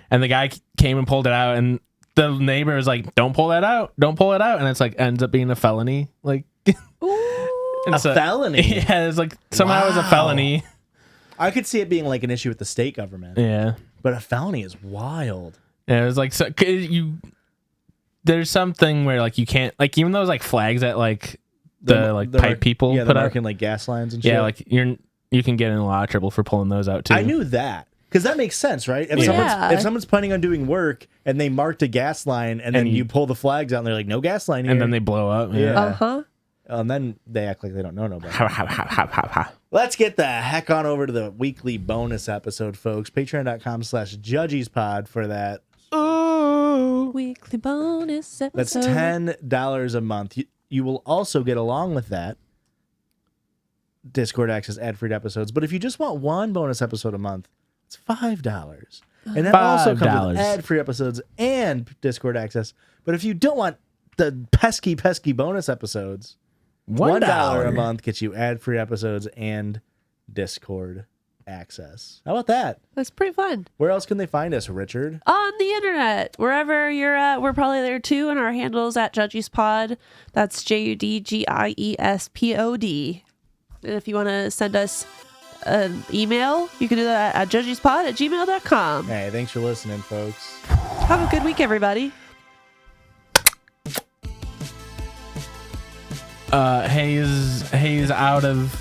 and the guy came and pulled it out, and the neighbor was like, don't pull that out, and it's like ends up being a felony, like A felony? Yeah, it's like somehow it's a felony. I could see it being like an issue with the state government. Yeah, But a felony is wild. yeah, it was like so there's something where like you can't like even those like flags that like the pipe people they're put out. marking like gas lines and shit. Yeah, like you can get in a lot of trouble for pulling those out too. I knew that. Because that makes sense, right? If, Yeah. if someone's planning on doing work and they marked a gas line and then you pull the flags out and they're like, no gas line here. and then they blow up. Yeah. Uh-huh. And then they act like they don't know nobody. Ha, ha, ha, ha, ha, ha. Let's get the heck on over to the weekly bonus episode, folks. Patreon.com/judgiespod for that. Ooh. Weekly bonus episode. That's $10 a month. You will also get along with that Discord access, ad-free episodes. But if you just want one bonus episode a month, it's $5. And that also comes with $5. ad-free episodes and Discord access. But if you don't want the pesky bonus episodes, $1 a month gets you ad-free episodes and Discord access. How about that? That's pretty fun. Where else can they find us, Richard? On the internet, wherever you're at, we're probably there too. And our handle's at JudgiesPod. That's JUDGIESPOD. And if you want to send us an email, you can do that at judgiespod@gmail.com. Hey, thanks for listening, folks. Have a good week, everybody. Haze out of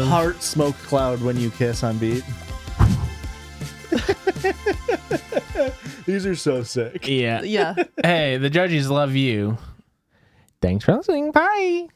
Heart smoke cloud when you kiss on beat. These are so sick. yeah. Yeah. Hey, the judges love you. Thanks for listening. Bye.